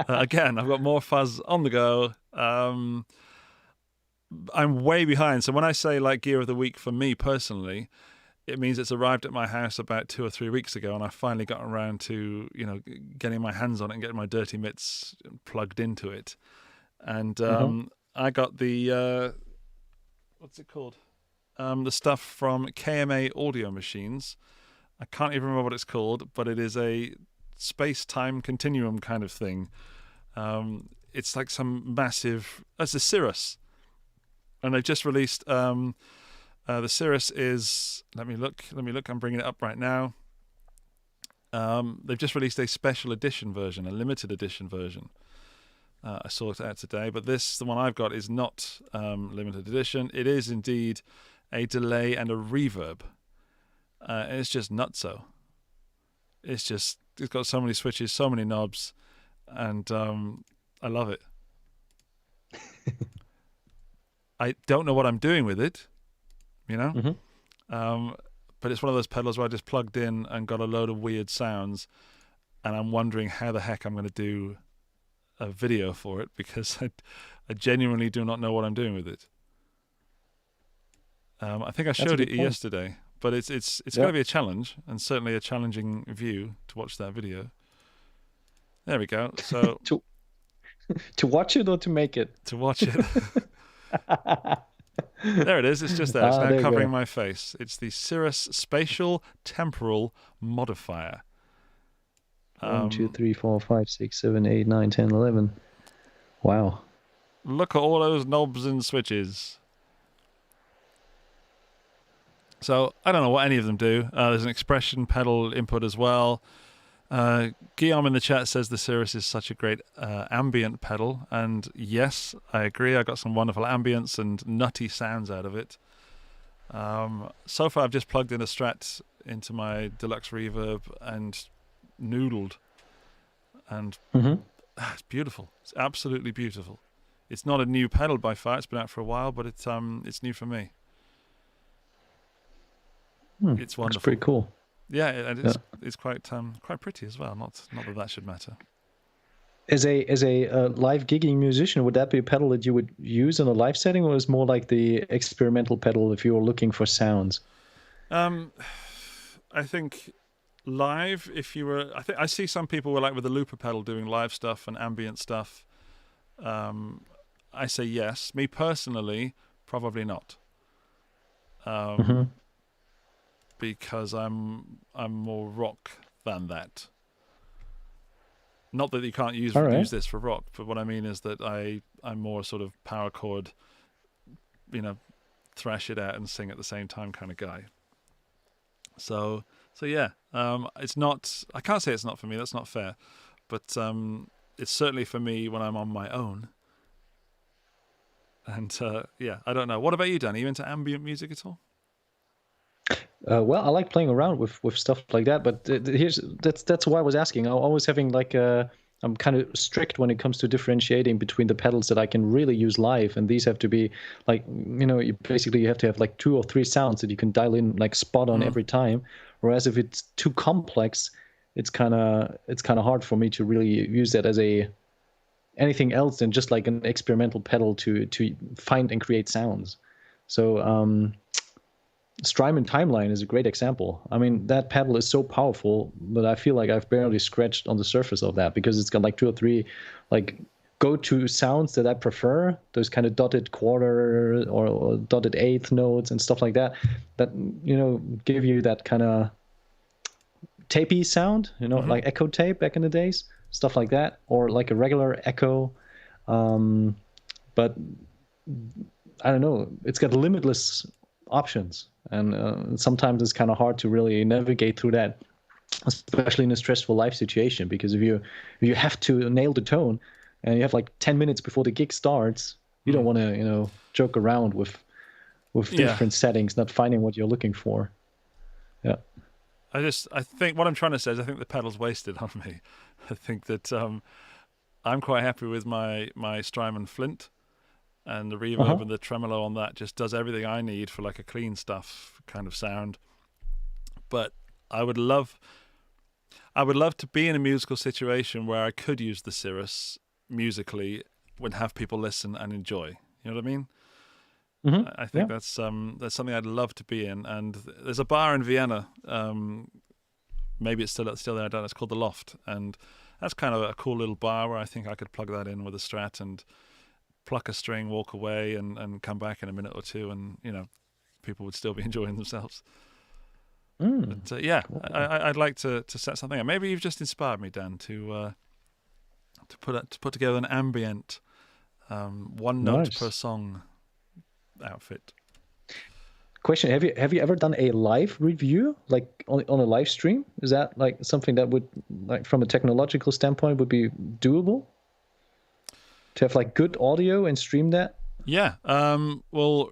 Again, I've got more fuzz on the go. I'm way behind. So when I say like gear of the week for me personally, it means it's arrived at my house about 2 or 3 weeks ago, and I finally got around to, getting my hands on it and getting my dirty mitts plugged into it. And I got the what's it called? The stuff from KMA Audio Machines. I can't even remember what it's called, but it is a space-time continuum kind of thing. It's like some massive. That's a Cirrus, and they've just released. The Cirrus is. Let me look. I'm bringing it up right now. They've just released a special edition version, a limited edition version. I saw it out today, but the one I've got, is not limited edition. It is indeed a delay and a reverb. And it's just nutso. It's got so many switches, so many knobs, and I love it. I don't know what I'm doing with it, but it's one of those pedals where I just plugged in and got a load of weird sounds, and I'm wondering how the heck I'm going to do a video for it, because I genuinely do not know what I'm doing with it. I think I showed it yesterday, but it's going to be a challenge, and certainly a challenging view to watch that video. There we go. So to watch it or to make it? To watch it. There it is. It's just there. It's now covering my face. It's the Cirrus Spatial Temporal Modifier. 1, 2, 3, 4, 5, 6, 7, 8, 9, 10, 11. Wow. Look at all those knobs and switches. So I don't know what any of them do. There's an expression pedal input as well. Guillaume in the chat says the Cirrus is such a great ambient pedal, and yes, I agree. I got some wonderful ambience and nutty sounds out of it. So far, I've just plugged in a Strat into my deluxe reverb and noodled, and it's beautiful. It's absolutely beautiful. It's not a new pedal by far. It's been out for a while, but it's new for me. It's wonderful. It's pretty cool. Yeah, and it's quite pretty as well. Not that should matter. As a live gigging musician, would that be a pedal that you would use in a live setting, or is more like the experimental pedal if you were looking for sounds? I think live, I see some people with the looper pedal doing live stuff and ambient stuff. I say yes. Me personally, probably not. Because I'm more rock than that. Not that you can't use this for rock, but what I mean is that I'm more sort of power chord, thrash it out and sing at the same time kind of guy. So yeah, it's not. I can't say it's not for me. That's not fair, but it's certainly for me when I'm on my own. And yeah, I don't know. What about you, Dan? Are you into ambient music at all? Well, I like playing around with stuff like that, but that's why I was asking. I'm always having I'm kind of strict when it comes to differentiating between the pedals that I can really use live, and these have to be you have to have 2 or 3 sounds that you can dial in spot on every time. Whereas if it's too complex, it's kind of hard for me to really use that as anything else than just an experimental pedal to find and create sounds. So Strymon Timeline is a great example. I mean, that pedal is so powerful, but I feel like I've barely scratched on the surface of that, because it's got 2 or 3 go-to sounds that I prefer. Those kind of dotted quarter or dotted eighth notes and stuff like that give you that kind of tapey sound, like echo tape back in the days, stuff like that, or like a regular echo. But I don't know, it's got limitless options, and sometimes it's kind of hard to really navigate through that, especially in a stressful live situation, because if you have to nail the tone and you have 10 minutes before the gig starts, you don't want to joke around with different settings, not finding what you're looking for. Yeah, I think what I'm trying to say is I think the pedal's wasted on me. I think that I'm quite happy with my Strymon Flint. And the reverb and the tremolo on that just does everything I need for a clean stuff kind of sound. But I I would love to be in a musical situation where I could use the Cirrus musically and have people listen and enjoy. You know what I mean? I think that's something I'd love to be in. And there's a bar in Vienna. Maybe it's still there. I don't know. It's called the Loft, and that's kind of a cool little bar where I think I could plug that in with a Strat and pluck a string, walk away, and come back in a minute or two, and people would still be enjoying themselves. But cool. I'd like to set something up. Maybe you've just inspired me, Dan, to put together an ambient, one note per song outfit. Question: Have you ever done a live review, like on a live stream? Is that like something that would, like, from a technological standpoint, would be doable? To have like good audio and stream that? Yeah. Well,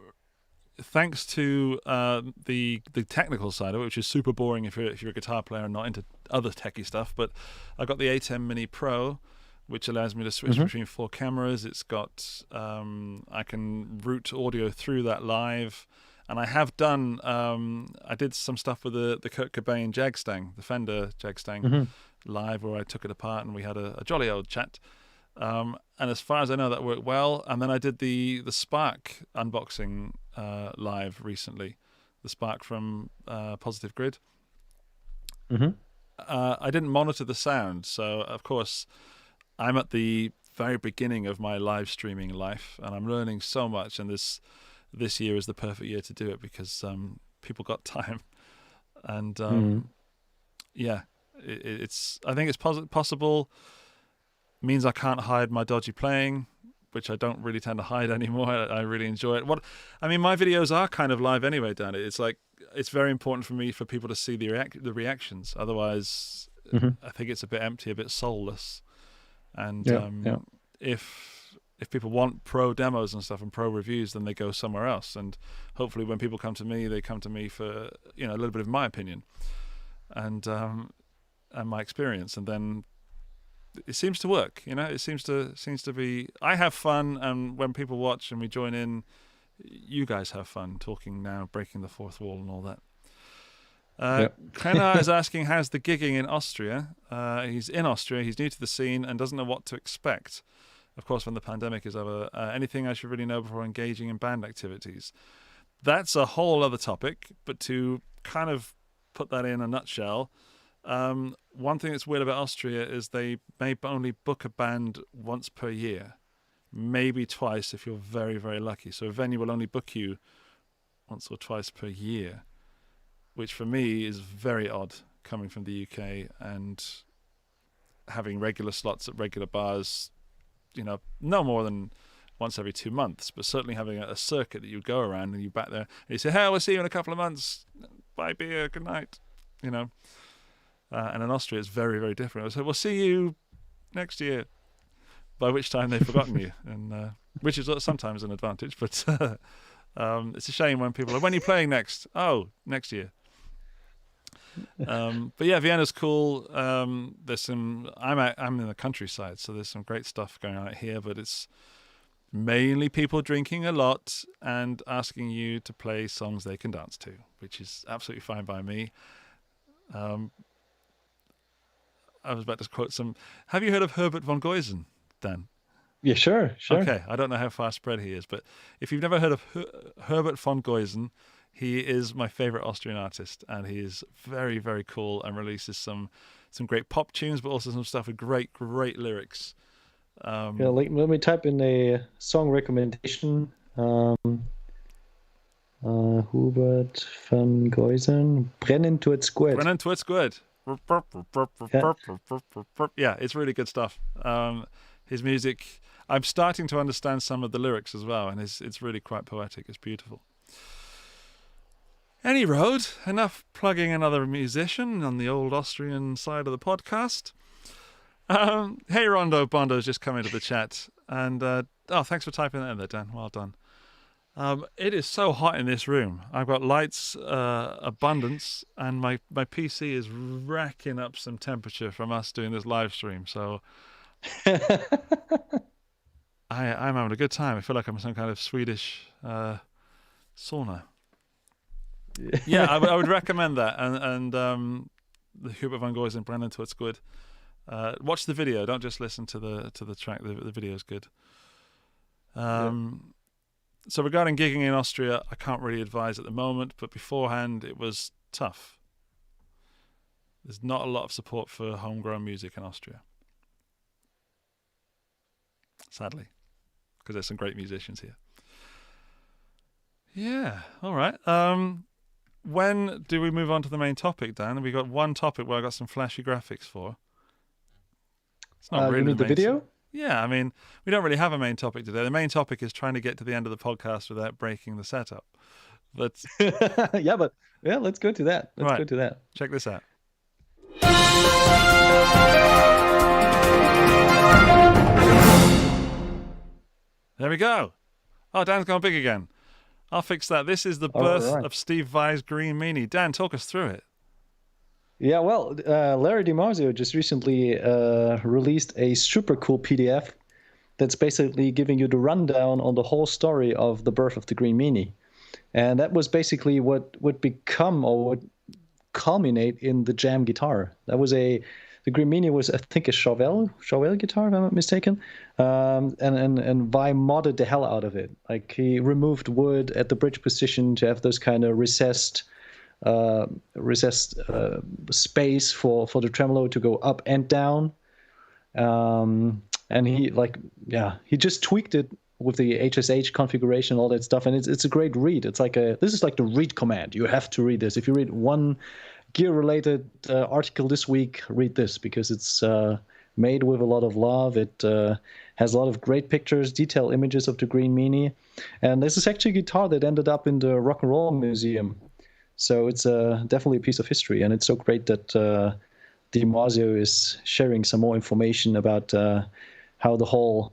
thanks to the technical side of it, which is super boring if you're a guitar player and not into other techie stuff. But I got the A10 Mini Pro, which allows me to switch between 4 cameras. It's got I can route audio through that live, and I have done. I did some stuff with the Kurt Cobain Jagstang, the Fender Jagstang live, where I took it apart and we had a jolly old chat. And as far as I know, that worked well. And then I did the Spark unboxing live recently, the Spark from Positive Grid. I didn't monitor the sound, so of course I'm at the very beginning of my live streaming life, and I'm learning so much. And this year is the perfect year to do it because people got time, and it's I think it's possible. Means I can't hide my dodgy playing, which I don't really tend to hide anymore. I really enjoy it. My videos are kind of live anyway, Dan. It's like it's very important for me for people to see the reactions. Otherwise, I think it's a bit empty, a bit soulless. And if people want pro demos and stuff and pro reviews, then they go somewhere else. And hopefully, when people come to me, they come to me for a little bit of my opinion and my experience, and then it seems to work. It seems to be. I have fun, and when people watch and we join in, you guys have fun talking now, breaking the fourth wall and all that. Klenar is asking, how's the gigging in Austria? He's in Austria, he's new to the scene and doesn't know what to expect. Of course, when the pandemic is over, anything I should really know before engaging in band activities? That's a whole other topic, but to kind of put that in a nutshell, one thing that's weird about Austria is they may only book a band once per year, maybe twice if you're very, very lucky. So a venue will only book you once or twice per year, which for me is very odd coming from the UK and having regular slots at regular bars, no more than once every 2 months, but certainly having a circuit that you go around and you back there and you say, hey, we'll see you in a couple of months. Bye beer, good night, And in Austria, it's very, very different. I said, we'll see you next year, by which time they've forgotten you, and which is sometimes an advantage. But it's a shame when people are, when are you playing next? Oh, next year. But yeah, Vienna's cool. There's some. I'm in the countryside, so there's some great stuff going on out here. But it's mainly people drinking a lot and asking you to play songs they can dance to, which is absolutely fine by me. I was about to quote some. Have you heard of Herbert von Goisen, Dan? Yeah, sure. Okay, I don't know how far spread he is, but if you've never heard of Herbert von Goisen, he is my favorite Austrian artist, and he is very, very cool and releases some great pop tunes, but also some stuff with great lyrics. Let me type in a song recommendation. Hubert van Goisen, Brennen tut's gut. Brennen tut's gut. Yeah, it's really good stuff. His music, I'm starting to understand some of the lyrics as well, and it's really quite poetic. It's beautiful. Any road, enough plugging another musician on the old Austrian side of the podcast. Hey, Rondo Bondo's just come into the chat, and thanks for typing that in there, Dan. Well done. It is so hot in this room. I've got lights abundance, and my PC is racking up some temperature from us doing this live stream. So I'm having a good time. I feel like I'm in some kind of Swedish sauna. Yeah, I would recommend that. And the Hubert van Goys and Brennan Tut's good. Watch the video. Don't just listen to the track. The video is good. So regarding gigging in Austria, I can't really advise at the moment, but beforehand it was tough. There's not a lot of support for homegrown music in Austria, sadly, because there's some great musicians here. Yeah, all right. When do we move on to the main topic, Dan? We got one topic where I got some flashy graphics for. It's not really you mean the video? Yeah, I mean, we don't really have a main topic today. The main topic is trying to get to the end of the podcast without breaking the setup. But let's go to that. Let's go to that. Check this out. There we go. Oh, Dan's gone big again. I'll fix that. This is the birth of Steve Vai's Green Meanie. Dan, talk us through it. Yeah, well, Larry DiMarzio just recently released a super cool PDF that's basically giving you the rundown on the whole story of the birth of the Green Meanie. And that was basically what would become or would culminate in the jam guitar. The Green Meanie was, I think, a Chauvel guitar, if I'm not mistaken. And Vai modded the hell out of it. Like, he removed wood at the bridge position to have those kind of recessed space for the tremolo to go up and down. And he just tweaked it with the HSH configuration, all that stuff, and it's a great read. It's like this is like the read command. You have to read this. If you read one gear-related article this week, read this, because it's made with a lot of love. It has a lot of great pictures, detailed images of the Green Meanie, and this is actually a guitar that ended up in the Rock and Roll Museum. So it's definitely a piece of history, and it's so great that DiMarzio is sharing some more information about how the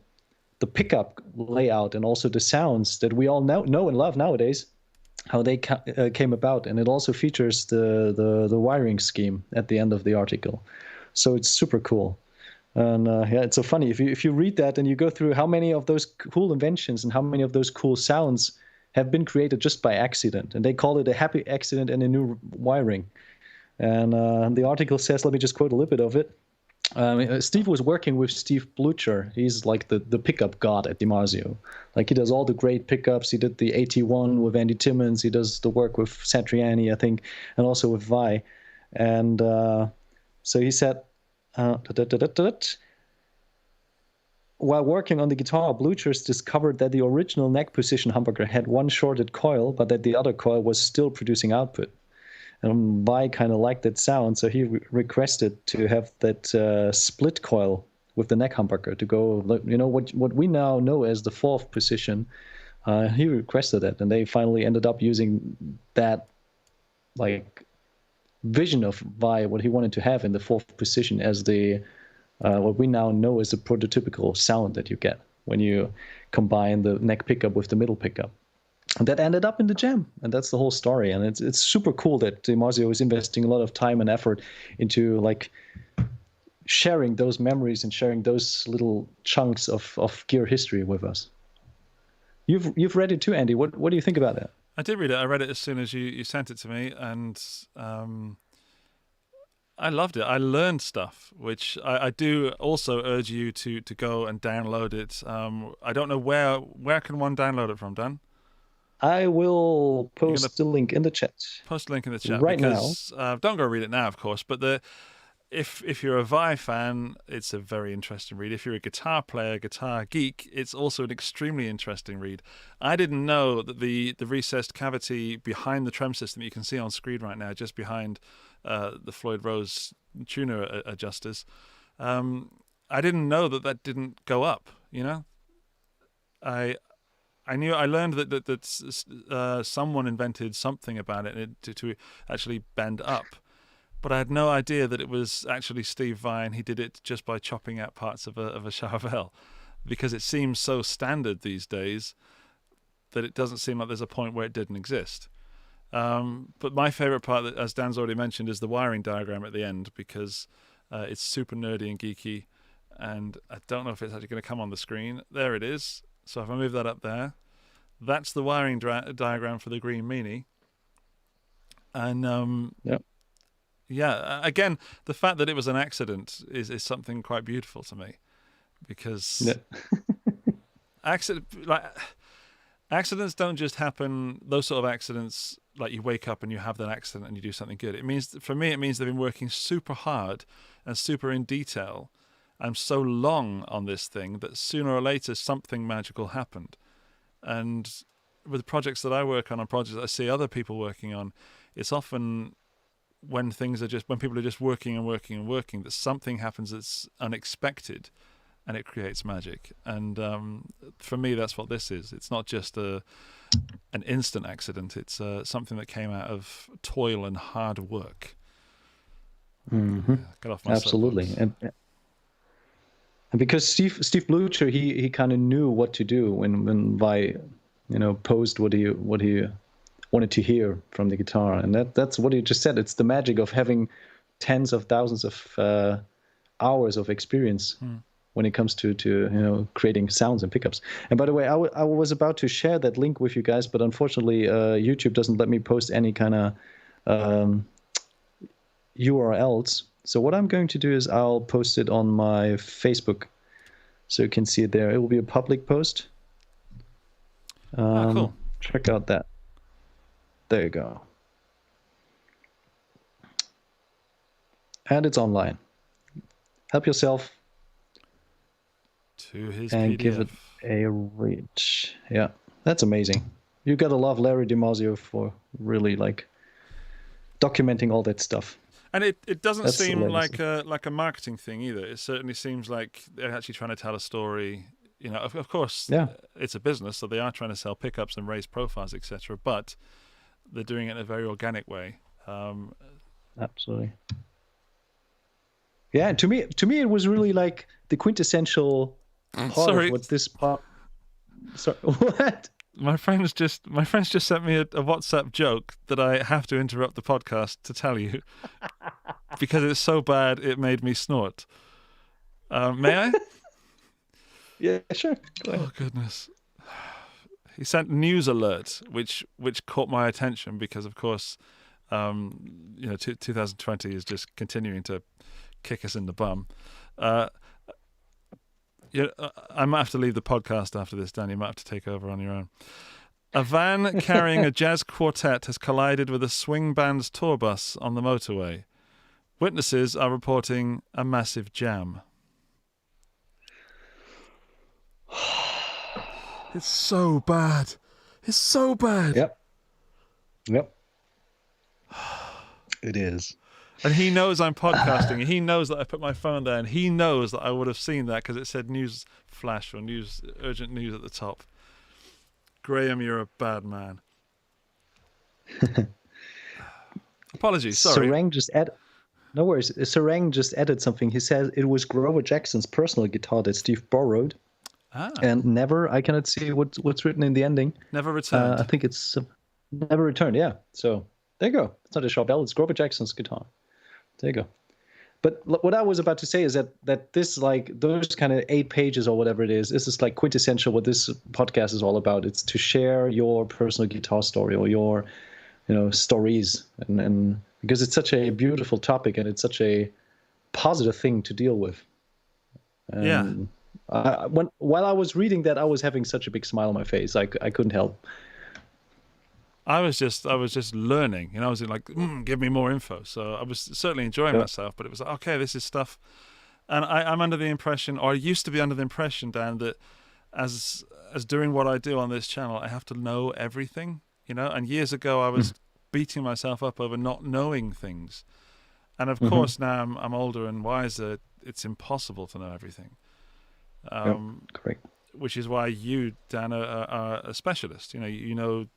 pickup layout and also the sounds that we all know and love nowadays, how they came about. And it also features the wiring scheme at the end of the article. So it's super cool. And it's so funny. If you read that and you go through how many of those cool inventions and how many of those cool sounds have been created just by accident. And they call it a happy accident and a new wiring. And the article says, let me just quote a little bit of it. Steve was working with Steve Blucher. He's like the pickup god at DiMarzio. Like, he does all the great pickups. He did the AT1 with Andy Timmons. He does the work with Satriani, I think, and also with Vai. And so he said, while working on the guitar, Bluchers discovered that the original neck position humbucker had one shorted coil, but that the other coil was still producing output. And Vai kind of liked that sound, so he requested to have that split coil with the neck humbucker to go, what we now know as the fourth position. He requested that, and they finally ended up using that, like, vision of Vai, what he wanted to have in the fourth position as the what we now know as the prototypical sound that you get when you combine the neck pickup with the middle pickup. And that ended up in the jam, and that's the whole story. And it's super cool that DiMarzio is investing a lot of time and effort into, like, sharing those memories and sharing those little chunks of gear history with us. You've read it too, Andy. What do you think about that? I did read it. I read it as soon as you sent it to me, and I loved it. I learned stuff, which I do also urge you to go and download it. I don't know where can one download it from, Dan? I will post the link in the chat. Post a link in the chat right because, now. Don't go read it now, of course. But if you're a Vai fan, it's a very interesting read. If you're a guitar player, guitar geek, it's also an extremely interesting read. I didn't know that the recessed cavity behind the trem system that you can see on screen right now, just behind the Floyd Rose tuner adjusters, I didn't know that didn't go up. I learned that someone invented something about it to actually bend up, but I had no idea that it was actually Steve Vai, and he did it just by chopping out parts of a Chauvel, because it seems so standard these days that it doesn't seem like there's a point where it didn't exist. But my favorite part, as Dan's already mentioned, is the wiring diagram at the end, because it's super nerdy and geeky, and I don't know if it's actually going to come on the screen. There it is. So if I move that up there, that's the wiring diagram for the Green Meanie. And Yeah, again, the fact that it was an accident is something quite beautiful to me, because accidents don't just happen. Those sort of accidents, like you wake up and you have that accident and you do something good. It means, for me, it means they've been working super hard and super in detail and so long on this thing that sooner or later something magical happened. And with projects that I work on and projects that I see other people working on, it's often when people are just working and working and working, that something happens that's unexpected, and it creates magic. And for me, that's what this is. It's not just an instant accident. It's something that came out of toil and hard work. Mm-hmm. Get off my Absolutely. soapbox. And because Steve Blucher, he kind of knew what to do when by posed what he wanted to hear from the guitar, and that's what he just said. It's the magic of having tens of thousands of hours of experience when it comes to creating sounds and pickups. And by the way, I was about to share that link with you guys, but unfortunately YouTube doesn't let me post any kind of URLs. So what I'm going to do is I'll post it on my Facebook, so you can see it there. It will be a public post. Cool. Check out that. There you go. And it's online. Help yourself To his and PDF. give it a read. Yeah, that's amazing. You gotta love Larry DiMarzio for really documenting all that stuff. And it doesn't That's seem hilarious. like a marketing thing either. It certainly seems like they're actually trying to tell a story. Of course, it's a business, so they are trying to sell pickups and raise profiles, etc. But they're doing it in a very organic way. Absolutely. Yeah, and to me, it was really like the quintessential part of what this part. Sorry, what? My friends just sent me a WhatsApp joke that I have to interrupt the podcast to tell you because it's so bad it made me snort. May I? Yeah, sure. Go ahead. Oh goodness! He sent news alert, which caught my attention because, of course, 2020 is just continuing to kick us in the bum. I might have to leave the podcast after this, Dan. You might have to take over on your own. A van carrying a jazz quartet has collided with a swing band's tour bus on the motorway. Witnesses are reporting a massive jam. It's so bad. It's so bad. Yep. It is. And he knows I'm podcasting. He knows that I put my phone there, and he knows that I would have seen that because it said news flash or urgent news at the top. Graham, you're a bad man. Apologies, sorry. No worries. Sarang just added something. He says it was Grover Jackson's personal guitar that Steve borrowed. And I cannot see what's written in the ending. Never returned. I think it's never returned, yeah. So there you go. It's not a Charbel, it's Grover Jackson's guitar. There you go. But what I was about to say is that this, those kind of 8 pages or whatever it is, this is quintessential what this podcast is all about. It's to share your personal guitar story or your, stories, and because it's such a beautiful topic and it's such a positive thing to deal with. While I was reading that, I was having such a big smile on my face. I couldn't help. I was just learning, I was like, give me more info. So I was certainly enjoying myself, but it was like, okay, this is stuff. And I'm under the impression, or I used to be under the impression, Dan, that as doing what I do on this channel, I have to know everything, And years ago, I was beating myself up over not knowing things. And of course, now I'm older and wiser. It's impossible to know everything. Correct. Which is why you, Dan, are a specialist. You know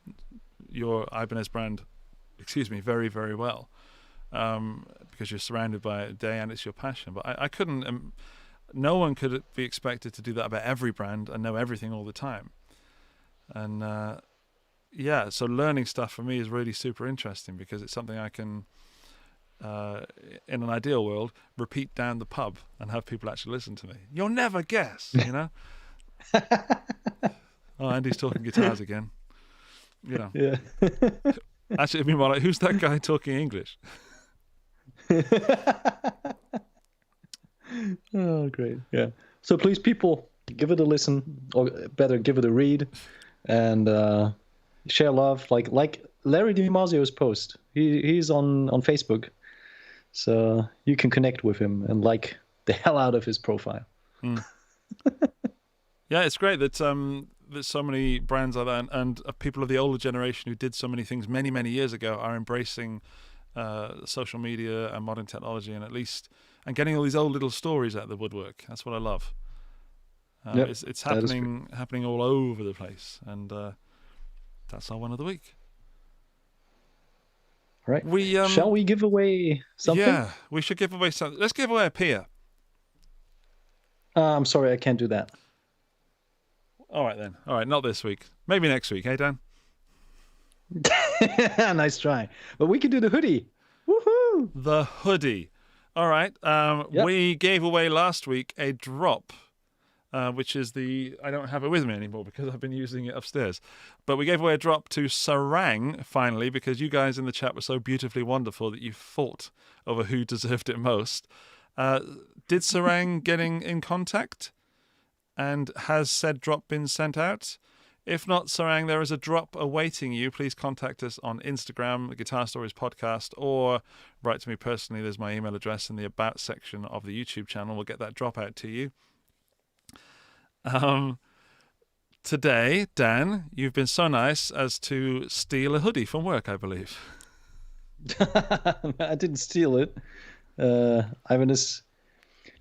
your Ibanez brand, very, very well, because you're surrounded by it day and it's your passion. But I couldn't. No one could be expected to do that about every brand and know everything all the time. And so learning stuff for me is really super interesting because it's something I can, in an ideal world, repeat down the pub and have people actually listen to me. You'll never guess, Oh, Andy's talking guitars again. Yeah. Actually, it'd be more like, who's that guy talking English? Oh, great. Yeah. So please, people, give it a listen, or better, give it a read, and share love. Like Larry DiMaggio's post. He's on Facebook, so you can connect with him and like the hell out of his profile. Yeah, it's great that there's so many brands like that, and people of the older generation who did so many things many, many years ago are embracing social media and modern technology, and getting all these old little stories out of the woodwork. That's what I love. Yep, It's happening all over the place, and that's our one of the week. All right. Shall we give away something? Yeah, we should give away something. Let's give away a Pia. I'm sorry, I can't do that. All right then. All right, not this week. Maybe next week. Hey, Dan? Nice try. But we can do the hoodie. Woohoo! The hoodie. All right. Yep. We gave away last week a drop, which is I don't have it with me anymore because I've been using it upstairs. But we gave away a drop to Sarang, finally, because you guys in the chat were so beautifully wonderful that you fought over who deserved it most. Did Sarang get in contact? And has said drop been sent out? If not, Sarang, there is a drop awaiting you. Please contact us on Instagram, the Guitar Stories Podcast, or write to me personally. There's my email address in the About section of the YouTube channel. We'll get that drop out to you. Today, Dan, you've been so nice as to steal a hoodie from work, I believe. I didn't steal it. Ivan has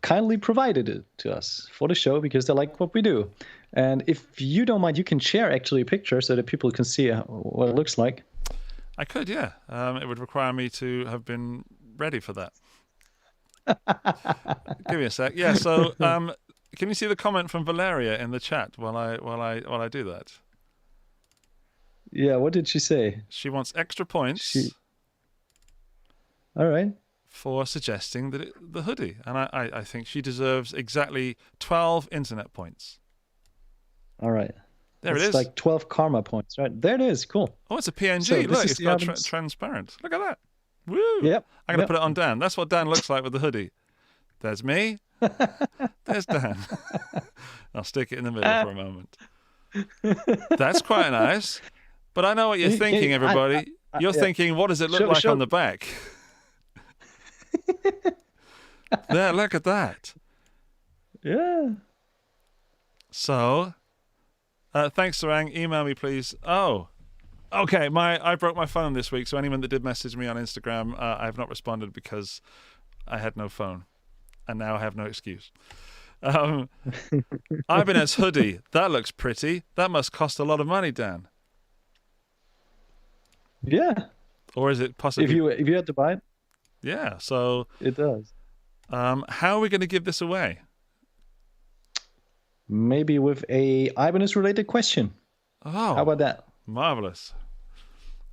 kindly provided it to us for the show because they like what we do. And if you don't mind, you can share actually a picture so that people can see what it looks like. I could, yeah. It would require me to have been ready for that. Give me a sec. Yeah. So, can you see the comment from Valeria in the chat while I do that? Yeah. What did she say? She wants extra points. All right. For suggesting the hoodie, and I think she deserves exactly 12 internet points. All right. There That's it is. Like 12 karma points, right? There it is. Cool. Oh, it's a PNG. So Look, it's got transparent. Look at that. Woo! Yep. I'm going to put it on Dan. That's what Dan looks like with the hoodie. There's me. There's Dan. I'll stick it in the middle for a moment. That's quite nice. But I know what you're thinking, everybody. You're thinking, what does it look like on the back? There, look at that. Yeah. So, thanks, Sarang. Email me, please. Oh, okay. I broke my phone this week, so anyone that did message me on Instagram, I have not responded because I had no phone, and now I have no excuse. Ibanez hoodie. That looks pretty. That must cost a lot of money, Dan. Yeah. Or is it possibly? If you had to buy it. Yeah. So it does. How are we going to give this away? Maybe with a Ibanez related question. Oh, how about that? Marvelous.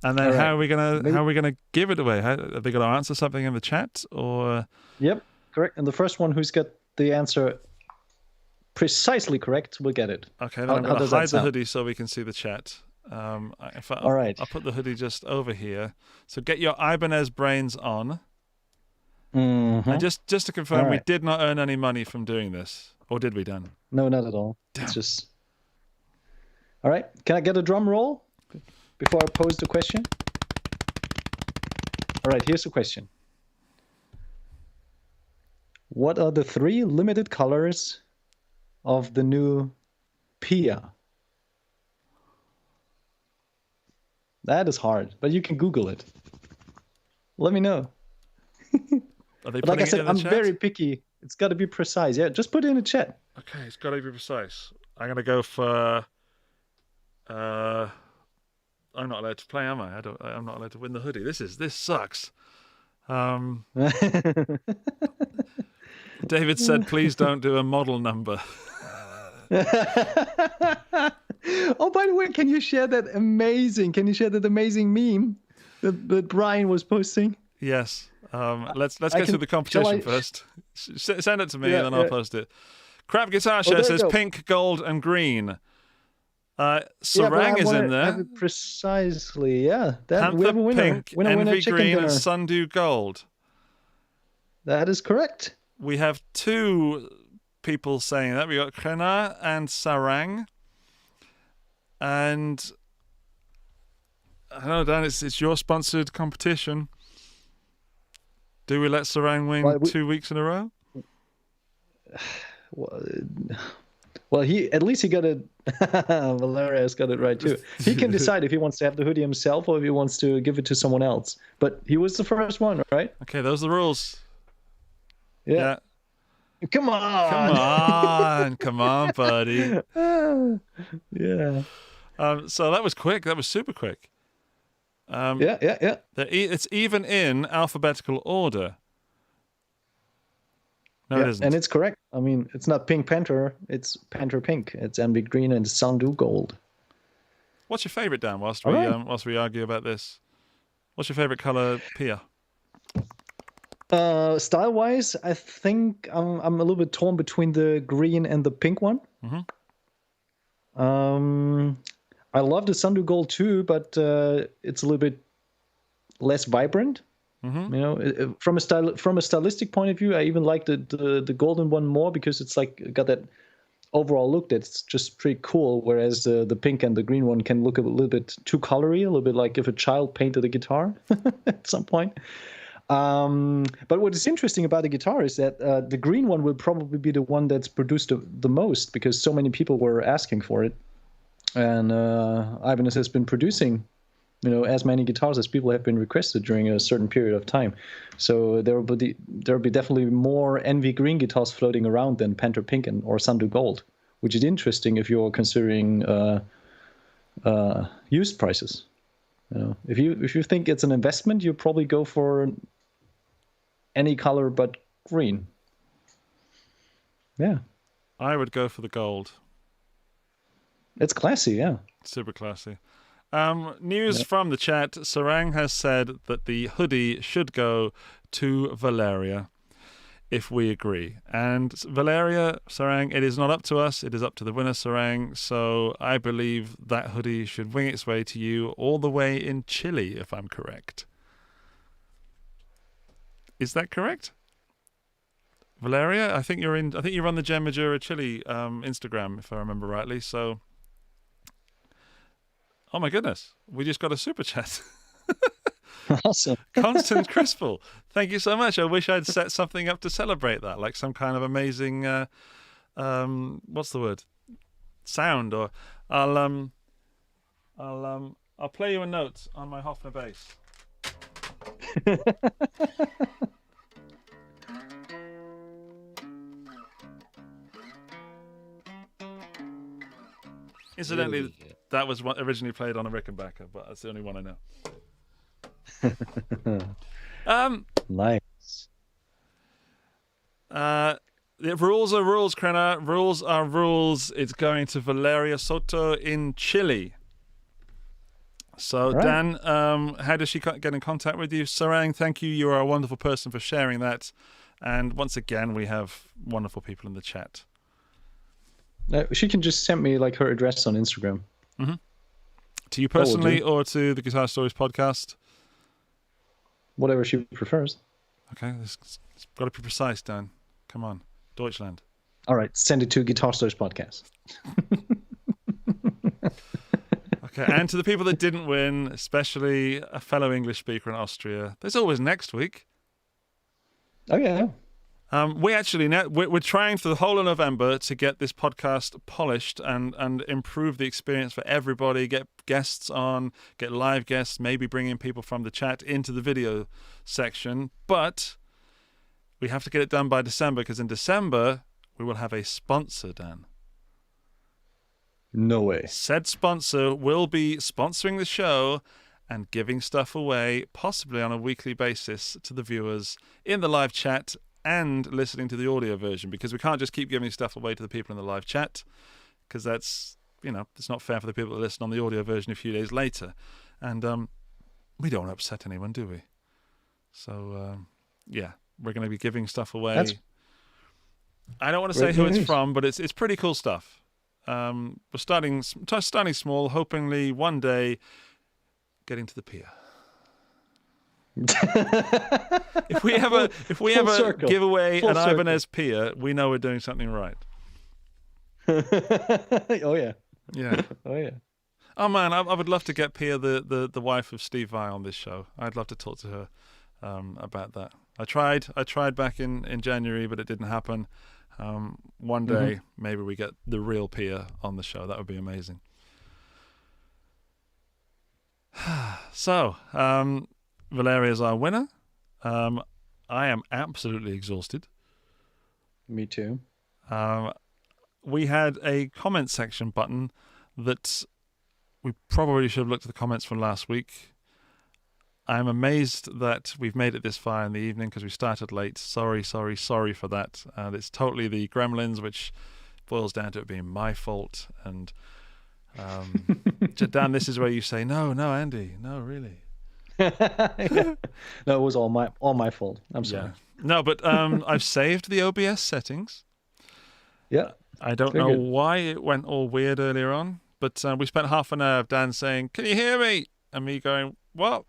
And then how are we gonna give it away? Are they going to answer something in the chat or? Yep, correct. And the first one who's got the answer precisely correct will get it. Okay, then I'm going to hide the hoodie so we can see the chat. All right. I'll put the hoodie just over here. So get your Ibanez brains on. Mm-hmm. And just to confirm, we did not earn any money from doing this. Or did we, Dan? No, not at all. Damn. It's just... All right. Can I get a drum roll before I pose the question? All right, here's the question. What are the 3 limited colors of the new Pia? That is hard, but you can Google it. Let me know. Are they but like I said, I'm chat? very picky. It's got to be precise. Yeah, just put it in the chat. Okay, it's got to be precise. I'm going to go for... I'm not allowed to play, am I? I'm not allowed to win the hoodie. This sucks. David said, please don't do a model number. Oh, by the way, can you share that amazing meme that Brian was posting? Yes. Let's go through the competition first. Send it to me and then I'll post it. Crap Guitar Show says pink, gold, and green. Sarang is in there. Precisely, yeah. Panther pink, Envy green, and Sundew gold. That is correct. We have two people saying that. We got Krena and Sarang. And I don't know, Dan, it's your sponsored competition. Do we let Sarang win 2 weeks in a row? Well, at least he got it. Valeria's got it right too. He can decide if he wants to have the hoodie himself or if he wants to give it to someone else. But he was the first one, right? Okay, those are the rules. Yeah. Come on. Come on, buddy. Yeah. So that was quick. That was super quick. Yeah. It's even in alphabetical order. No, it isn't. And it's correct. I mean, it's not Pink Panther. It's Panther Pink. It's Envy Green and Sandu Gold. What's your favorite, Dan? Whilst we argue about this, what's your favorite color, Pia? Style-wise, I think I'm a little bit torn between the green and the pink one. I love the Sandu Gold too, but it's a little bit less vibrant. From a stylistic point of view, I even like the golden one more because it's like got that overall look that's just pretty cool. Whereas the pink and the green one can look a little bit too colory, a little bit like if a child painted a guitar at some point. But what is interesting about the guitar is that the green one will probably be the one that's produced the most because so many people were asking for it, and Ibanez has been producing as many guitars as people have been requested during a certain period of time. So there will be definitely more Envy Green guitars floating around than Panther Pink or Sandu Gold, which is interesting if you're considering used prices. If you think it's an investment, you probably go for any color but green. Yeah. I would go for the gold. It's classy, yeah. Super classy. News from the chat. Sarang has said that the hoodie should go to Valeria, if we agree. And Valeria, Sarang, it is not up to us. It is up to the winner, Sarang. So I believe that hoodie should wing its way to you all the way in Chile, if I'm correct. Is that correct? Valeria, I think you're on the Gem Majura Chile Instagram, if I remember rightly. So oh my goodness, we just got a super chat. Awesome. Constant Crispel, thank you so much. I wish I'd set something up to celebrate that, like some kind of amazing, what's the word? Sound, or I'll play you a note on my Hofner bass. Incidentally, that was what originally played on a Rickenbacker, but that's the only one I know. Nice. The rules are rules, Krenna. Rules are rules. It's going to Valeria Soto in Chile. So, right. Dan, how does she get in contact with you? Sarang, thank you. You are a wonderful person for sharing that. And once again, we have wonderful people in the chat. She can just send me like her address on Instagram. Mm-hmm. To you personally or to the Guitar Stories podcast? Whatever she prefers. Okay, it's got to be precise, Dan. Come on, Deutschland. All right, send it to Guitar Stories podcast. Okay, and to the people that didn't win, especially a fellow English speaker in Austria, there's always next week. Oh, yeah. We're trying for the whole of November to get this podcast polished and improve the experience for everybody, get guests on, get live guests, maybe bringing people from the chat into the video section. But we have to get it done by December, because in December we will have a sponsor, Dan. No way. Said sponsor will be sponsoring the show and giving stuff away, possibly on a weekly basis, to the viewers in the live chat and listening to the audio version, because we can't just keep giving stuff away to the people in the live chat, because that's, it's not fair for the people that listen on the audio version a few days later. And we don't want to upset anyone, do we? So, we're going to be giving stuff away. I don't want to say who it's from, but it's pretty cool stuff. We're starting small, hopingly one day getting to the pier. If we ever Full circle. give away Full an circle. Ibanez Pia, we know we're doing something right. Oh yeah. Yeah. Oh yeah. Oh man, I would love to get Pia, the wife of Steve Vai, on this show. I'd love to talk to her about that. I tried back in January, but it didn't happen. One day, maybe we get the real Pia on the show. That would be amazing. So, Valeria's our winner. I am absolutely exhausted. Me too. We had a comment section button that we probably should have looked at the comments from last week. I'm amazed that we've made it this far in the evening because we started late. Sorry for that. It's totally the Gremlins, which boils down to it being my fault. And Dan, this is where you say, no, Andy, no, really. Yeah. No, it was all my fault. I'm sorry. Yeah. No, but I've saved the OBS settings. Yeah. I don't know why it went all weird earlier on, but we spent half an hour of Dan saying, "Can you hear me?" and me going, "What?"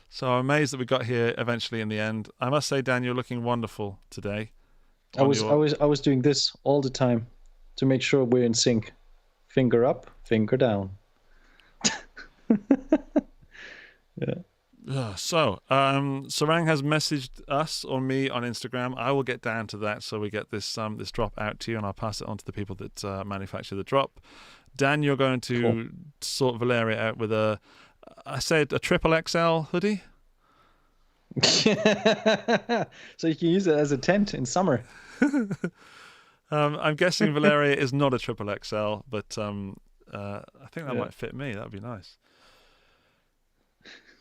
So I'm amazed that we got here eventually in the end. I must say, Dan, you're looking wonderful today. I was doing this all the time to make sure we're in sync. Finger up, finger down. Yeah. So, Sarang has messaged us or me on Instagram. I will get down to that so we get this drop out to you, and I'll pass it on to the people that manufacture the drop. Dan, you're going to sort Valeria out with a triple XL hoodie. So you can use it as a tent in summer. I'm guessing Valeria is not a triple XL, but I think that might fit me. That would be nice.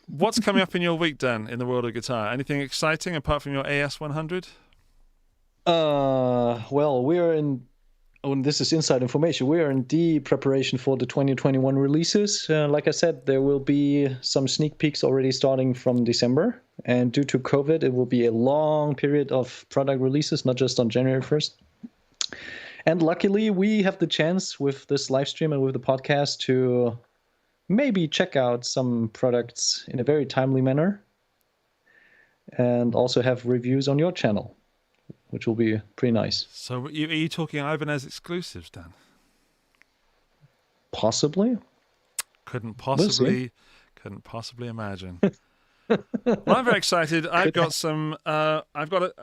What's coming up in your week, Dan, in the world of guitar? Anything exciting apart from your AS100? Well, we're in. Oh, and this is inside information. We are in the preparation for the 2021 releases. Like I said, there will be some sneak peeks already starting from December. And due to COVID, it will be a long period of product releases, not just on January 1st. And luckily, we have the chance with this live stream and with the podcast to maybe check out some products in a very timely manner and also have reviews on your channel, which will be pretty nice. So are you talking Ibanez exclusives, Dan? Possibly. Couldn't possibly imagine. Well, I'm very excited. I've got a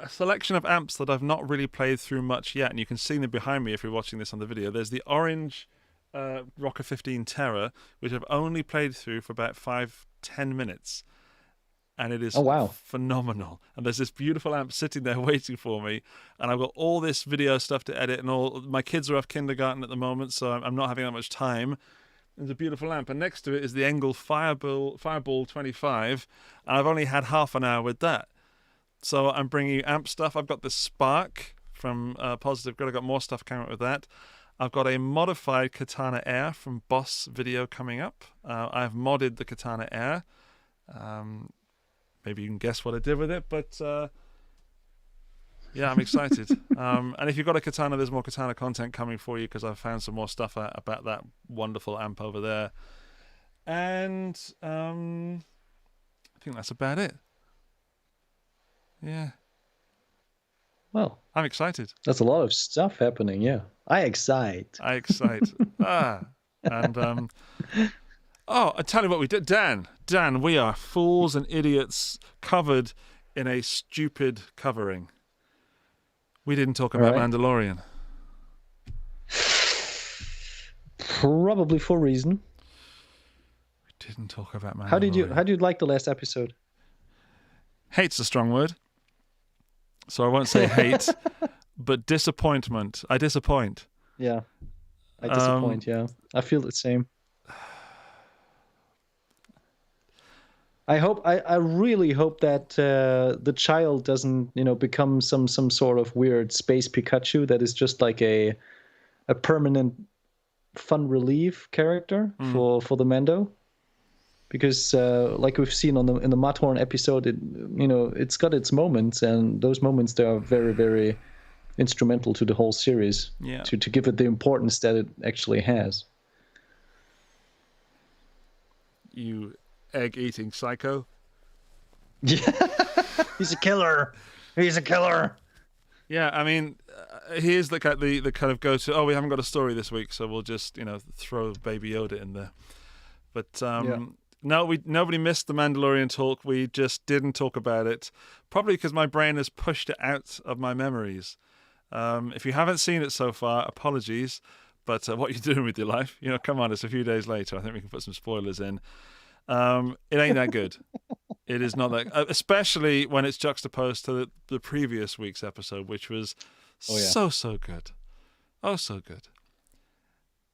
selection of amps that I've not really played through much yet, and you can see them behind me if you're watching this on the video. There's the orange Rocker 15 Terra, which I've only played through for about 5-10 minutes, and it is phenomenal. And there's this beautiful amp sitting there waiting for me, and I've got all this video stuff to edit, and all my kids are off kindergarten at the moment, so I'm not having that much time. There's a beautiful amp, and next to it is the Engel Fireball 25, and I've only had half an hour with that. So I'm bringing you amp stuff. I've got the Spark from Positive Grid. I've got more stuff coming up with that. I've got a modified Katana Air from Boss Video coming up. I've modded the Katana Air. Maybe you can guess what I did with it, but yeah, I'm excited. And if you've got a Katana, there's more Katana content coming for you because I've found some more stuff out about that wonderful amp over there. And I think that's about it. Yeah. Well, I'm excited. That's a lot of stuff happening, yeah. I excite. And I tell you what we did. Dan, we are fools and idiots covered in a stupid covering. We didn't talk about Mandalorian. Probably for a reason. We didn't talk about Mandalorian. How did you like the last episode? Hate's a strong word. So I won't say hate, but disappointment. I disappoint. Yeah. I disappoint, yeah. I feel the same. I really hope that the child doesn't, become some sort of weird space Pikachu that is just like a permanent fun relief character for the Mando. Because like we've seen in the Matthorn episode, it's got its moments, and those moments they are very, very instrumental to the whole series. Yeah. To give it the importance that it actually has. You egg-eating psycho. Yeah, he's a killer. He's a killer. Yeah, I mean, here's the kind of go-to. Oh, we haven't got a story this week, so we'll just throw Baby Yoda in there. But no, nobody missed the Mandalorian talk. We just didn't talk about it, probably because my brain has pushed it out of my memories. If you haven't seen it so far, apologies. But what you're doing with your life, come on, it's a few days later. I think we can put some spoilers in. It ain't that good. It is not that, especially when it's juxtaposed to the previous week's episode, which was so good. Oh, so good.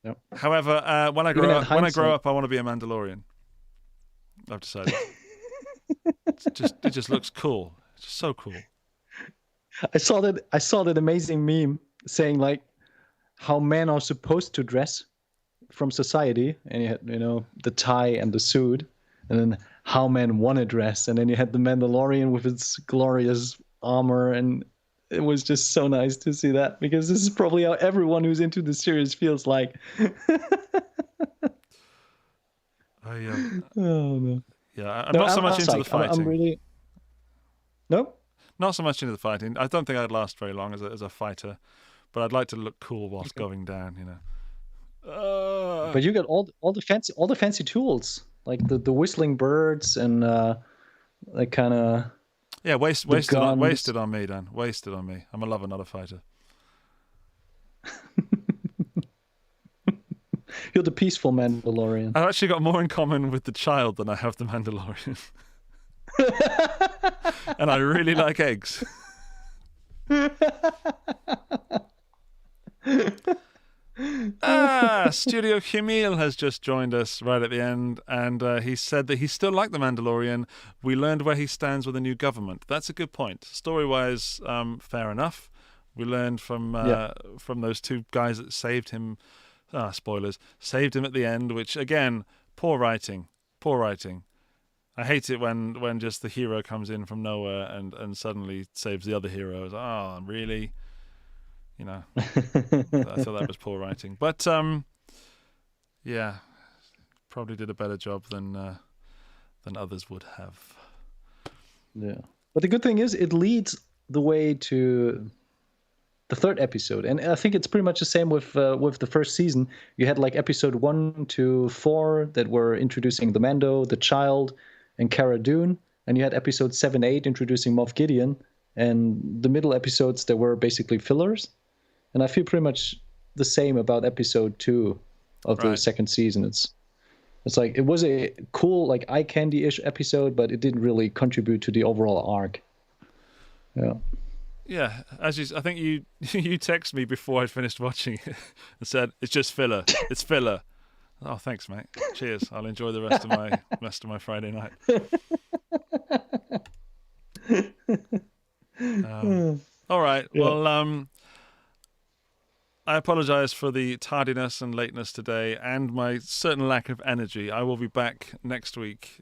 Yep. However, when I grow up, I want to be a Mandalorian. I've decided. It just looks cool. It's just so cool. I saw that amazing meme saying like how men are supposed to dress from society, and you had the tie and the suit, and then how men want to dress, and then you had the Mandalorian with its glorious armor, and it was just so nice to see that, because this is probably how everyone who's into the series feels like. Oh no. Yeah, I'm not so much into the fighting. I'm really. No. Not so much into the fighting. I don't think I'd last very long as a fighter, but I'd like to look cool whilst going down. But you got all the fancy tools, like the whistling birds and like kind of. Yeah, wasted on me, Dan. Wasted on me. I'm a lover, not a fighter. You're the peaceful Mandalorian. I've actually got more in common with the child than I have the Mandalorian. And I really like eggs. Studio Camille has just joined us right at the end, and he said that he still liked the Mandalorian. We learned where he stands with the new government. That's a good point. Story-wise, fair enough. We learned from those two guys that saved him. Spoilers. Saved him at the end, which again, poor writing. Poor writing. I hate it when just the hero comes in from nowhere and suddenly saves the other heroes. Oh, really? I thought that was poor writing. But yeah, probably did a better job than others would have. Yeah. But the good thing is it leads the way to the third episode, and I think it's pretty much the same with the first season. You had like episode 1 to 4 that were introducing the Mando, the child, and Cara Dune, and you had episode 7, 8 introducing Moff Gideon, and the middle episodes that were basically fillers. And I feel pretty much the same about episode 2 of the second season. It's like it was a cool like eye candy-ish episode, but it didn't really contribute to the overall arc. Yeah. Yeah, I think you texted me before I'd finished watching it and said it's just filler. It's filler. Oh, thanks, mate. Cheers. I'll enjoy the rest of my Friday night. All right. Yeah. Well, I apologize for the tardiness and lateness today and my certain lack of energy. I will be back next week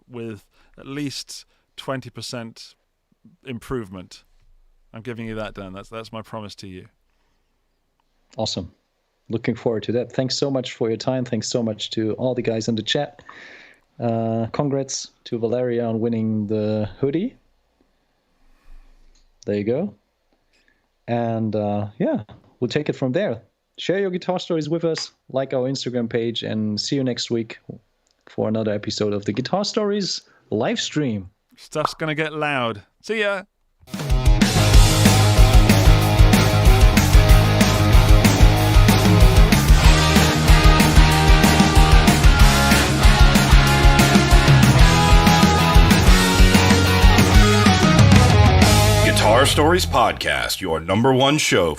with at least 20% improvement. I'm giving you that, Dan. That's my promise to you. Awesome. Looking forward to that. Thanks so much for your time. Thanks so much to all the guys in the chat. Congrats to Valeria on winning the hoodie. There you go. And we'll take it from there. Share your guitar stories with us, like our Instagram page, and see you next week for another episode of the Guitar Stories live stream. Stuff's going to get loud. See ya. Guitar Stories Podcast, your #1 show